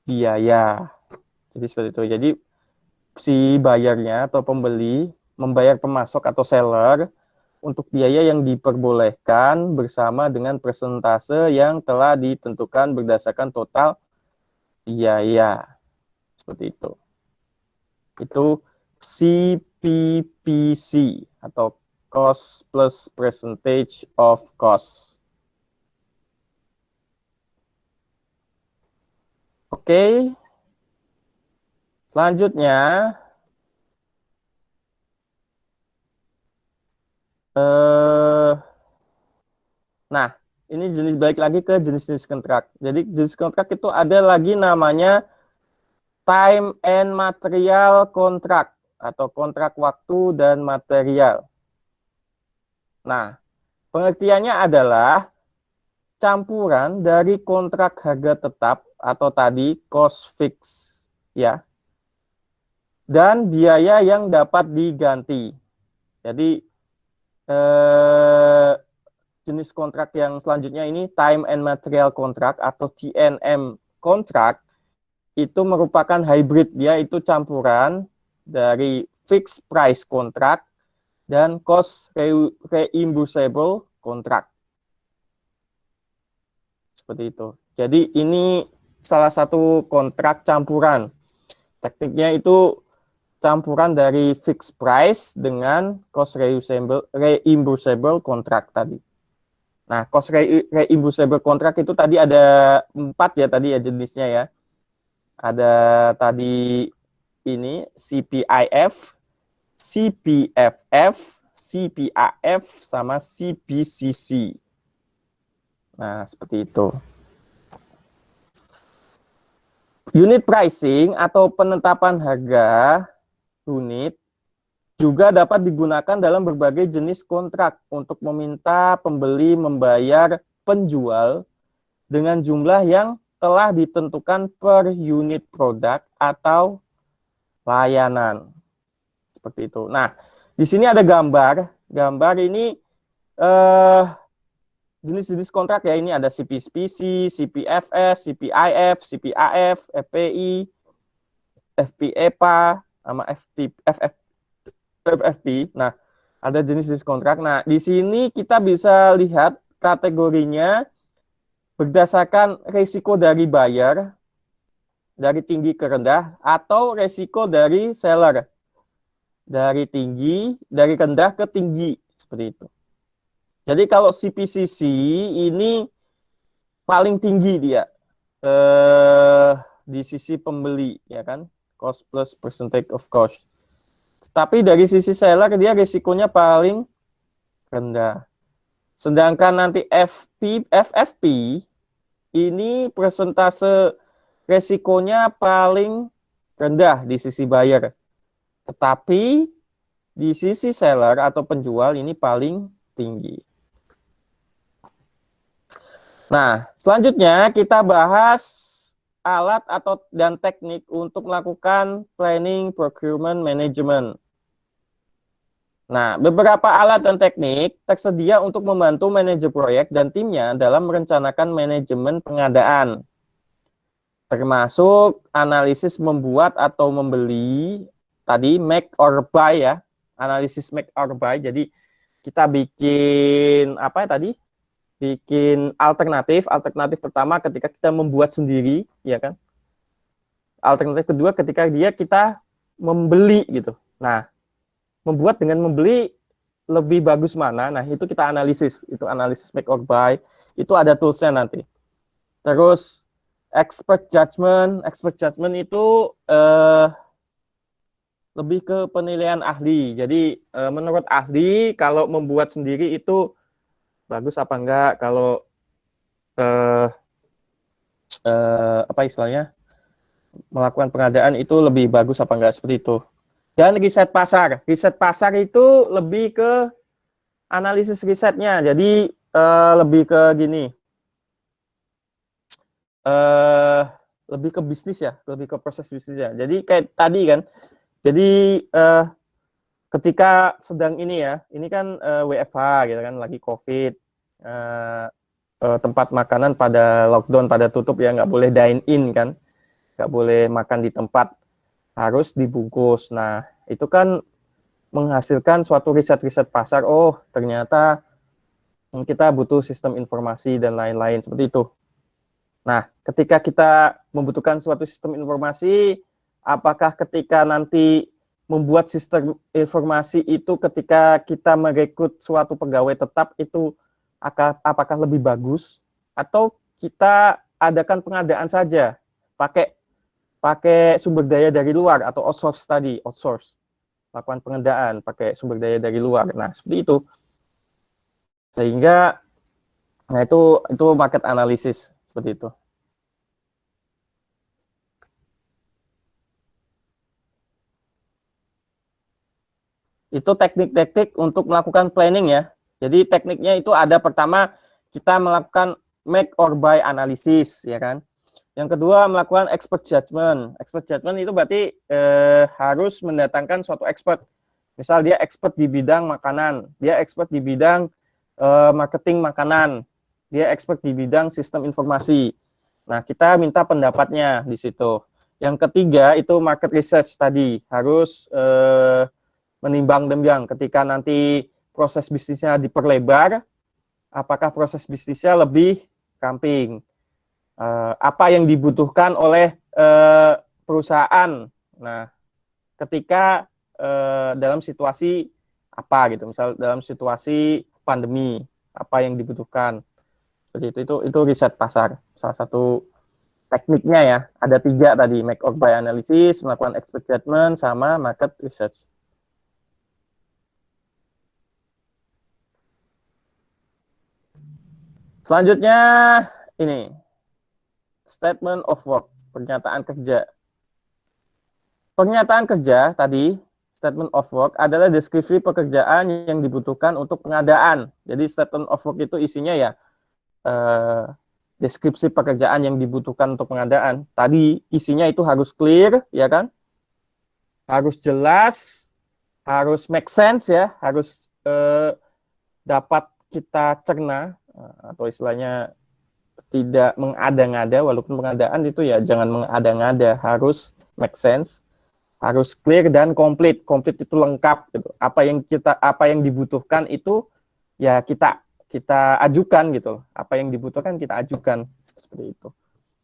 biaya. Jadi seperti itu. Jadi si bayarnya atau pembeli membayar pemasok atau seller untuk biaya yang diperbolehkan bersama dengan persentase yang telah ditentukan berdasarkan total biaya. Seperti itu. Itu CPPC atau cost plus percentage of cost. Oke. Selanjutnya, nah ini jenis, balik lagi ke jenis-jenis kontrak. Jadi jenis kontrak itu ada lagi namanya time and material contract atau kontrak waktu dan material. Nah, pengertiannya adalah campuran dari kontrak harga tetap atau tadi cost fix ya, dan biaya yang dapat diganti. Jadi jenis kontrak yang selanjutnya ini time and material contract atau TNM contract itu merupakan hybrid, dia itu campuran dari fixed price contract dan cost reimbursable contract. Seperti itu. Jadi ini salah satu kontrak campuran. Tekniknya itu campuran dari fixed price dengan cost reimbursable contract tadi. Nah, cost reimbursable contract itu tadi ada 4 ya tadi ya jenisnya ya. Ada tadi ini CPIF, CPFF, CPAF, sama CPCC. Nah, seperti itu. Unit pricing atau penetapan harga unit juga dapat digunakan dalam berbagai jenis kontrak untuk meminta pembeli membayar penjual dengan jumlah yang telah ditentukan per unit produk atau layanan. Seperti itu. Nah, di sini ada gambar. Gambar ini jenis-jenis kontrak ya. Ini ada CPPC, CPFS, CPIF, CPAF, FPI, FPEPA, sama FFP. Nah, ada jenis-jenis kontrak. Nah, di sini kita bisa lihat kategorinya berdasarkan risiko dari buyer, dari tinggi ke rendah, atau risiko dari seller, dari rendah ke tinggi, seperti itu. Jadi kalau CPCC ini paling tinggi dia di sisi pembeli, ya kan, cost plus percentage of cost. Tapi dari sisi seller dia risikonya paling rendah. Sedangkan nanti FFP ini persentase resikonya paling rendah di sisi buyer. Tetapi di sisi seller atau penjual ini paling tinggi. Nah, selanjutnya kita bahas alat dan teknik untuk melakukan planning procurement management. Nah, beberapa alat dan teknik tersedia untuk membantu manajer proyek dan timnya dalam merencanakan manajemen pengadaan. Termasuk analisis membuat atau membeli, tadi make or buy ya, analisis make or buy. Jadi kita bikin apa ya tadi? bikin alternatif. Alternatif pertama ketika kita membuat sendiri, ya kan? Alternatif kedua ketika kita membeli gitu. Nah, membuat dengan membeli lebih bagus mana? Nah, itu kita analisis. Itu analisis make or buy. Itu ada toolsnya nanti. Terus expert judgment. Expert judgment itu lebih ke penilaian ahli. Jadi menurut ahli kalau membuat sendiri itu bagus apa enggak? Kalau apa istilahnya? Melakukan pengadaan itu lebih bagus apa enggak, seperti itu. Dan riset pasar. Riset pasar itu lebih ke analisis risetnya. Jadi lebih ke gini. Lebih ke bisnis ya, lebih ke proses bisnis ya. Jadi kayak tadi kan. Jadi ketika sedang ini ya, ini kan WFH gitu kan, lagi COVID. Tempat makanan pada lockdown, pada tutup ya, nggak boleh dine in kan, nggak boleh makan di tempat, harus dibungkus. Nah, itu kan menghasilkan suatu riset-riset pasar. Oh, ternyata kita butuh sistem informasi dan lain-lain seperti itu. Nah, ketika kita membutuhkan suatu sistem informasi, apakah ketika nanti membuat sistem informasi itu ketika kita merekrut suatu pegawai tetap itu apakah lebih bagus atau kita adakan pengadaan saja pakai sumber daya dari luar atau outsource lakukan pengadaan pakai sumber daya dari luar. Nah, seperti itu. Sehingga nah itu market analysis seperti itu. Itu teknik-teknik untuk melakukan planning ya. Jadi tekniknya itu ada, pertama kita melakukan make or buy analysis ya kan. Yang kedua melakukan expert judgment. Expert judgment itu berarti harus mendatangkan suatu expert. Misal dia expert di bidang makanan, dia expert di bidang marketing makanan, dia expert di bidang sistem informasi. Nah, kita minta pendapatnya di situ. Yang ketiga itu market research tadi, harus menimbang-nimbang ketika nanti proses bisnisnya diperlebar, apakah proses bisnisnya lebih ramping, apa yang dibutuhkan oleh perusahaan. Nah, ketika dalam situasi apa gitu, misal dalam situasi pandemi, apa yang dibutuhkan. Seperti itu riset pasar. Salah satu tekniknya ya, ada 3 tadi, make or buy analysis, melakukan expert judgment, sama market research. Selanjutnya ini statement of work, pernyataan kerja. Pernyataan kerja tadi, statement of work adalah deskripsi pekerjaan yang dibutuhkan untuk pengadaan. Jadi statement of work itu isinya ya deskripsi pekerjaan yang dibutuhkan untuk pengadaan. Tadi isinya itu harus clear, ya kan? Harus jelas, harus make sense ya, harus dapat kita cerna, atau istilahnya tidak mengada-ngada. Walaupun pengadaan itu ya jangan mengada-ngada, harus make sense, harus clear dan komplit. Komplit itu lengkap gitu. Apa yang dibutuhkan itu ya kita ajukan gitu. Apa yang dibutuhkan kita ajukan, seperti itu.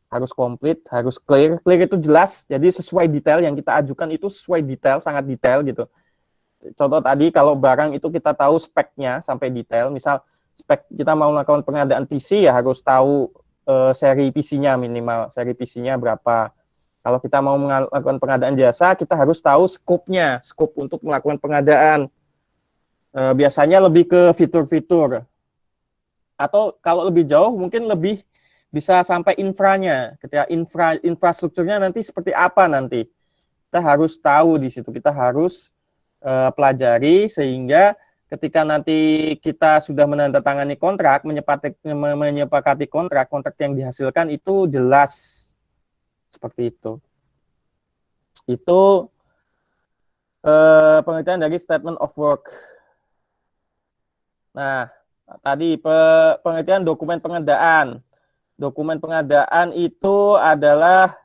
Harus komplit, harus clear. Clear itu jelas, jadi sesuai detail yang kita ajukan itu sesuai detail, sangat detail gitu. Contoh tadi kalau barang itu kita tahu speknya sampai detail, misal spek kita mau melakukan pengadaan PC ya harus tahu seri PC-nya minimal, seri PC-nya berapa. Kalau kita mau melakukan pengadaan jasa, kita harus tahu skopnya, skop untuk melakukan pengadaan. Biasanya lebih ke fitur-fitur. Atau kalau lebih jauh mungkin lebih bisa sampai infranya. Ketika infrastrukturnya nanti seperti apa nanti. Kita harus tahu di situ, kita harus pelajari sehingga ketika nanti kita sudah menandatangani kontrak, menyepakati kontrak yang dihasilkan itu jelas. Seperti itu. Itu pengertian dari statement of work. Nah, tadi pengertian dokumen pengadaan. Dokumen pengadaan itu adalah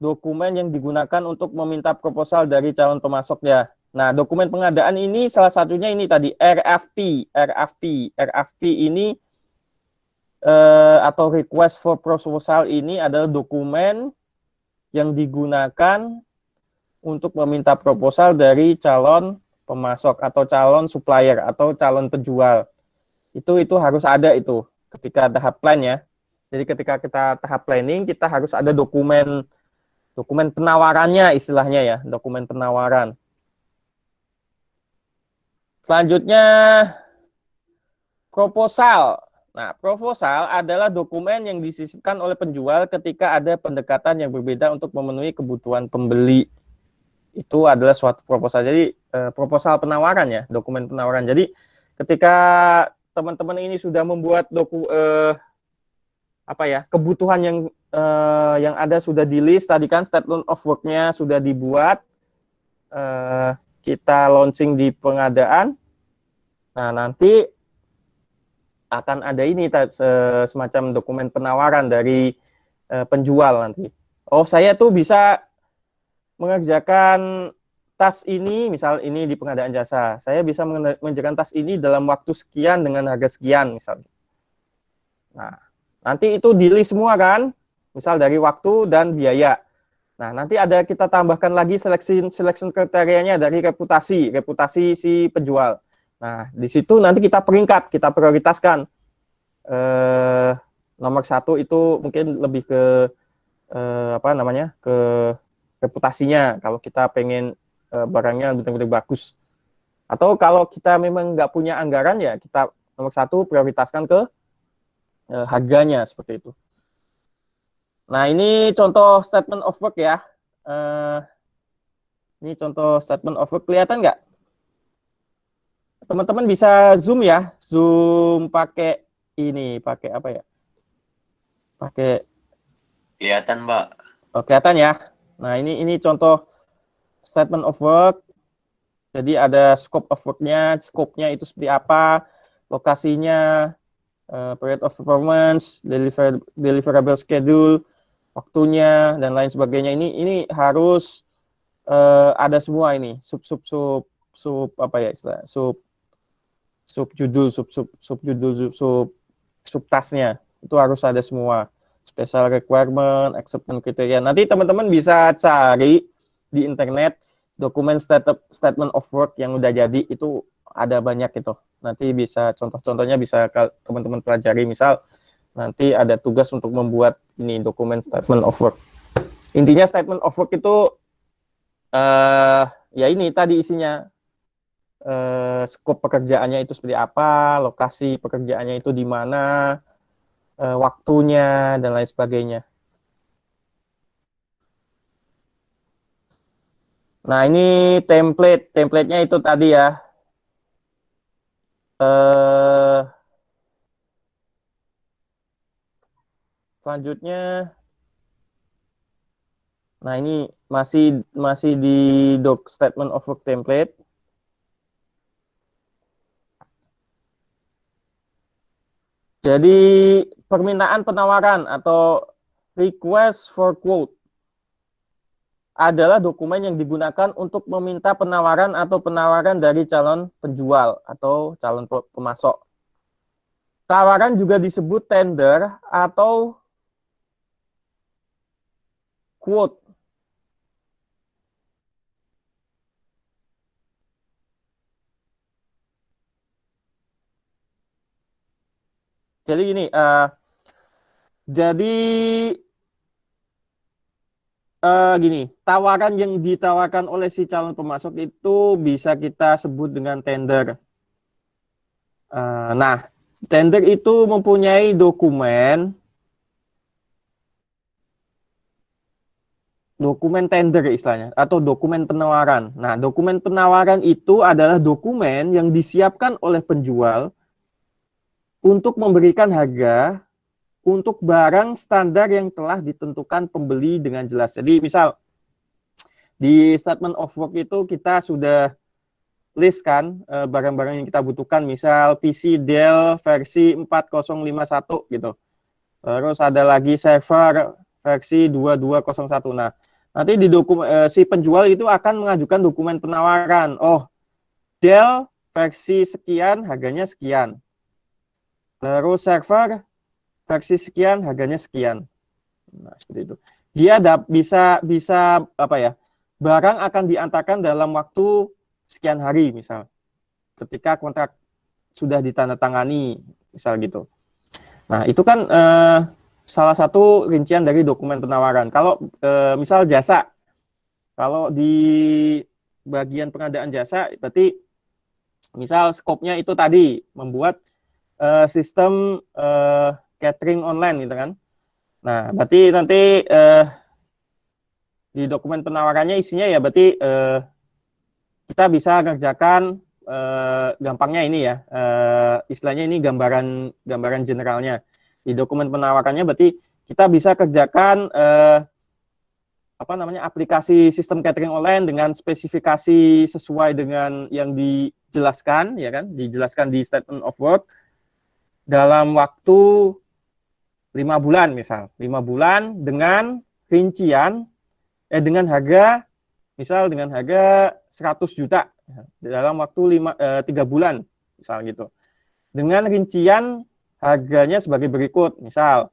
dokumen yang digunakan untuk meminta proposal dari calon pemasok ya. Nah, dokumen pengadaan ini salah satunya ini tadi RFP. RFP ini atau request for proposal ini adalah dokumen yang digunakan untuk meminta proposal dari calon pemasok atau calon supplier atau calon penjual. Itu harus ada itu ketika tahap plan ya. Jadi ketika kita tahap planning kita harus ada dokumen penawarannya istilahnya ya, dokumen penawaran. Selanjutnya proposal. Nah, proposal adalah dokumen yang disisipkan oleh penjual ketika ada pendekatan yang berbeda untuk memenuhi kebutuhan pembeli. Itu adalah suatu proposal. Jadi proposal penawaran ya, dokumen penawaran. Jadi ketika teman-teman ini sudah membuat kebutuhan yang ada sudah di list tadi kan, statement of work-nya sudah dibuat, kita launching di pengadaan. Nah, nanti akan ada ini semacam dokumen penawaran dari penjual nanti. Oh, saya tuh bisa mengerjakan tas ini, misal ini di pengadaan jasa. Saya bisa mengerjakan tas ini dalam waktu sekian dengan harga sekian, misalnya. Nah, nanti itu di list semua kan, misal dari waktu dan biaya. Nah, nanti ada kita tambahkan lagi selection kriterianya dari reputasi si penjual. Nah, di situ nanti kita peringkat, kita prioritaskan. Nomor 1 itu mungkin lebih ke ke reputasinya. Kalau kita pengen barangnya betul-betul bagus. Atau kalau kita memang nggak punya anggaran ya kita nomor 1 prioritaskan ke harganya seperti itu. Nah, ini contoh statement of work ya. Ini contoh statement of work, kelihatan nggak? Teman-teman bisa zoom ya, zoom pakai ini, pakai apa ya? Pakai Kelihatan, Mbak. Oh, kelihatan ya. Nah, ini contoh statement of work. Jadi ada scope of work-nya, scope-nya itu seperti apa, lokasinya, period of performance, deliverable schedule, waktunya dan lain sebagainya. Ini harus ada semua ini, sub apa ya istilah, subjudul, subtasnya itu harus ada semua. Special requirement, acceptance criteria. Nanti teman-teman bisa cari di internet dokumen statement of work yang udah jadi, itu ada banyak itu. Nanti bisa contoh-contohnya bisa teman-teman pelajari. Misal nanti ada tugas untuk membuat ini dokumen statement of work. Intinya statement of work itu ya ini tadi isinya. Skop pekerjaannya itu seperti apa, lokasi pekerjaannya itu di mana, waktunya dan lain sebagainya. Nah, ini template-nya itu tadi ya. Selanjutnya, nah ini masih di doc statement of work template. Jadi permintaan penawaran atau request for quote adalah dokumen yang digunakan untuk meminta penawaran atau penawaran dari calon penjual atau calon pemasok. Tawaran juga disebut tender atau quote. Jadi gini, gini, tawaran yang ditawarkan oleh si calon pemasok itu bisa kita sebut dengan tender. Nah, tender itu mempunyai dokumen tender istilahnya, atau dokumen penawaran. Nah, dokumen penawaran itu adalah dokumen yang disiapkan oleh penjual untuk memberikan harga untuk barang standar yang telah ditentukan pembeli dengan jelas. Jadi misal di statement of work itu kita sudah list kan barang-barang yang kita butuhkan, misal PC Dell versi 4051 gitu. Terus ada lagi server versi 2201. Nah, Nanti di si penjual itu akan mengajukan dokumen penawaran. Oh, Dell versi sekian, harganya sekian. Terus server versi sekian, harganya sekian. Nah, seperti itu. Dia bisa bisa apa ya? Barang akan diantarkan dalam waktu sekian hari, misal. Ketika kontrak sudah ditandatangani, misal gitu. Nah, itu kan salah satu rincian dari dokumen penawaran. Kalau misal jasa, kalau di bagian pengadaan jasa, berarti misal skopnya itu tadi membuat sistem catering online gitu kan. Nah, berarti nanti di dokumen penawarannya isinya ya berarti kita bisa kerjakan gampangnya ini ya, istilahnya ini gambaran generalnya. Di dokumen penawarannya berarti kita bisa kerjakan apa namanya aplikasi sistem catering online dengan spesifikasi sesuai dengan yang dijelaskan ya kan, dijelaskan di statement of work dalam waktu 5 bulan misal, 5 bulan dengan rincian dengan harga misal dengan harga 100 juta dalam waktu 3 bulan misal gitu. Dengan rincian harganya sebagai berikut, misal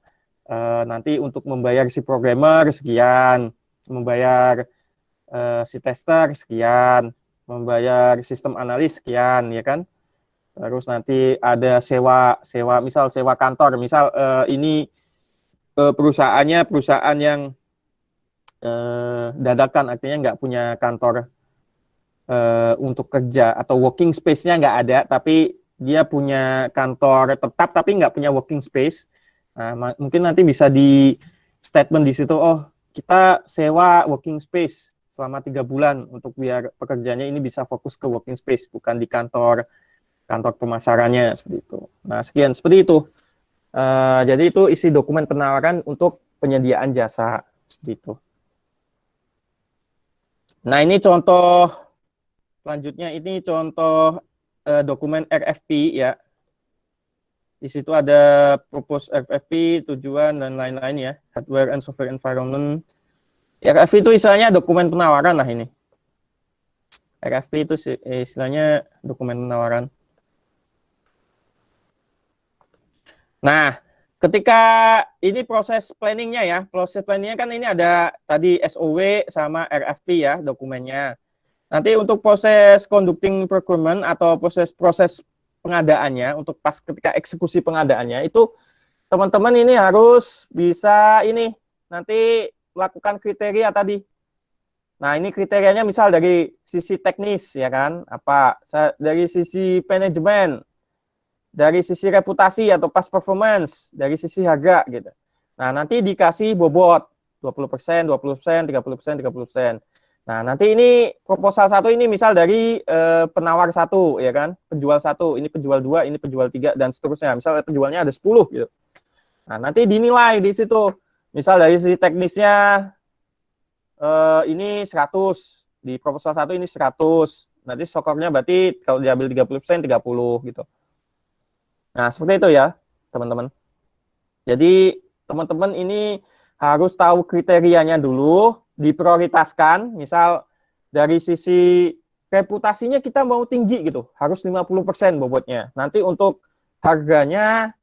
nanti untuk membayar si programmer sekian, membayar si tester sekian, membayar sistem analis sekian, ya kan. Terus nanti ada sewa misal sewa kantor, misal ini perusahaannya perusahaan yang dadakan, artinya nggak punya kantor untuk kerja atau working space-nya nggak ada, tapi dia punya kantor tetap tapi nggak punya working space. Nah, mungkin nanti bisa di statement di situ, oh kita sewa working space selama 3 bulan untuk biar pekerjaannya ini bisa fokus ke working space, bukan di kantor pemasarannya seperti itu. Nah, sekian seperti itu. Jadi itu isi dokumen penawaran untuk penyediaan jasa seperti itu. Nah, ini contoh selanjutnya, ini contoh dokumen RFP ya. Di situ ada propose RFP, tujuan dan lain-lain ya, hardware and software environment. RFP itu istilahnya dokumen penawaran lah ini. RFP itu istilahnya dokumen penawaran. Nah, ketika ini proses planningnya ya, proses planningnya kan ini ada tadi SOW sama RFP ya dokumennya. Nanti untuk proses conducting procurement atau proses pengadaannya, untuk pas ketika eksekusi pengadaannya itu teman-teman ini harus bisa ini nanti lakukan kriteria tadi. Nah, ini kriterianya misal dari sisi teknis ya kan, apa dari sisi manajemen, dari sisi reputasi atau past performance, dari sisi harga gitu. Nah, nanti dikasih bobot 20%, 20%, 30%, 30%. Nah, nanti ini proposal satu ini misal dari penawar satu ya kan, penjual satu, ini penjual dua, ini penjual tiga dan seterusnya. Misal penjualnya ada 10 gitu. Nah, nanti dinilai di situ. Misal dari sisi teknisnya ini 100, di proposal satu ini 100. Nanti skornya berarti kalau diambil 30%, 30 gitu. Nah, seperti itu ya, teman-teman. Jadi, teman-teman ini harus tahu kriterianya dulu, diprioritaskan. Misal, dari sisi reputasinya kita mau tinggi gitu, harus 50% bobotnya. Nanti untuk harganya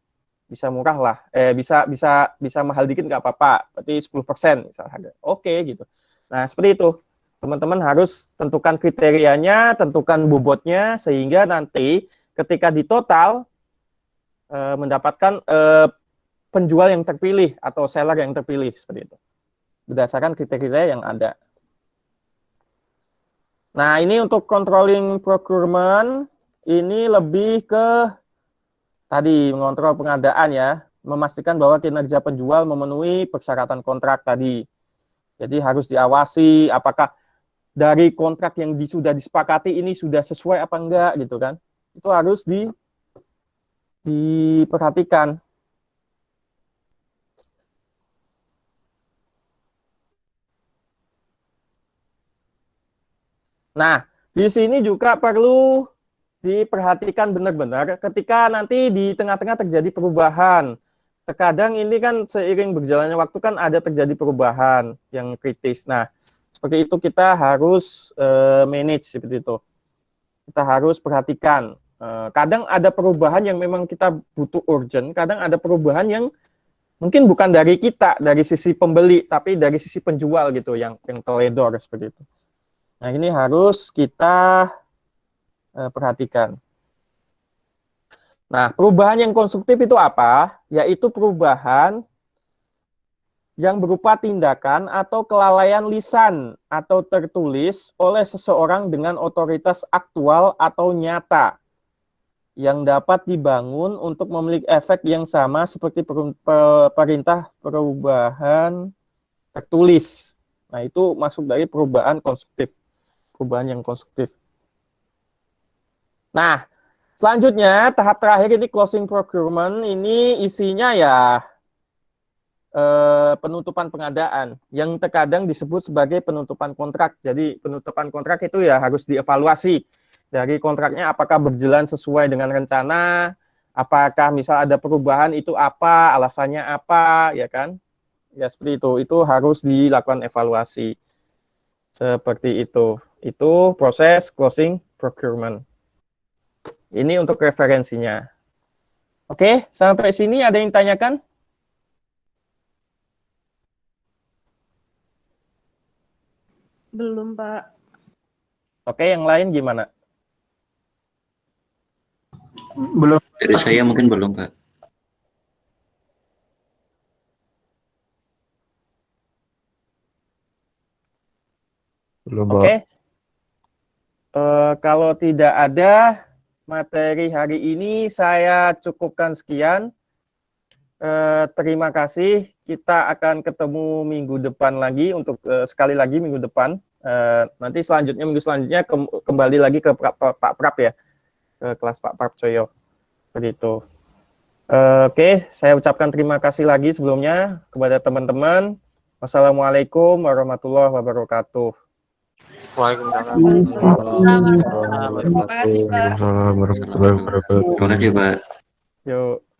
bisa murah lah, bisa mahal dikit nggak apa-apa, berarti 10% misal harga. Oke, gitu. Nah, seperti itu. Teman-teman harus tentukan kriterianya, tentukan bobotnya, sehingga nanti ketika di total, mendapatkan penjual yang terpilih atau seller yang terpilih seperti itu berdasarkan kriteria yang ada. Nah, ini untuk controlling procurement ini lebih ke tadi mengontrol pengadaan ya, memastikan bahwa kinerja penjual memenuhi persyaratan kontrak tadi. Jadi harus diawasi apakah dari kontrak yang sudah disepakati ini sudah sesuai apa enggak gitu kan. Itu harus diperhatikan. Nah, di sini juga perlu diperhatikan benar-benar ketika nanti di tengah-tengah terjadi perubahan. Terkadang ini kan seiring berjalannya waktu kan ada terjadi perubahan yang kritis. Nah, Seperti itu kita harus manage seperti itu. Kita harus perhatikan. Kadang ada perubahan yang memang kita butuh urgent, kadang ada perubahan yang mungkin bukan dari kita, dari sisi pembeli, tapi dari sisi penjual gitu, yang teledor seperti itu. Nah, ini harus kita perhatikan. Nah, perubahan yang konstruktif itu apa? Yaitu perubahan yang berupa tindakan atau kelalaian lisan atau tertulis oleh seseorang dengan otoritas aktual atau nyata yang dapat dibangun untuk memiliki efek yang sama seperti perintah perubahan tertulis. Nah, itu masuk dari perubahan konstruktif, perubahan yang konstruktif. Nah, selanjutnya tahap terakhir ini closing procurement, ini isinya ya penutupan pengadaan yang terkadang disebut sebagai penutupan kontrak. Jadi penutupan kontrak itu ya harus dievaluasi dari kontraknya apakah berjalan sesuai dengan rencana, apakah misal ada perubahan itu apa, alasannya apa, ya kan? Ya seperti itu. Itu harus dilakukan evaluasi. Seperti itu. Itu proses closing procurement. Ini untuk referensinya. Oke, sampai sini ada yang tanyakan? Belum, Pak. Oke, yang lain gimana? Belum. Dari saya mungkin belum, Pak. Belum, Pak. Oke. Kalau tidak ada materi hari ini, saya cukupkan sekian. Terima kasih. Kita akan ketemu minggu depan lagi untuk sekali lagi minggu depan. Nanti selanjutnya minggu selanjutnya kembali lagi ke Pak Prap ya, ke kelas Pak Prap Coyo. Begitu. Oke, saya ucapkan terima kasih lagi sebelumnya kepada teman-teman. Wassalamualaikum warahmatullahi wabarakatuh. Waalaikumsalam. Terima kasih, Pak. Waalaikumsalam warahmatullahi wabarakatuh. Terima kasih, Pak. Yuk.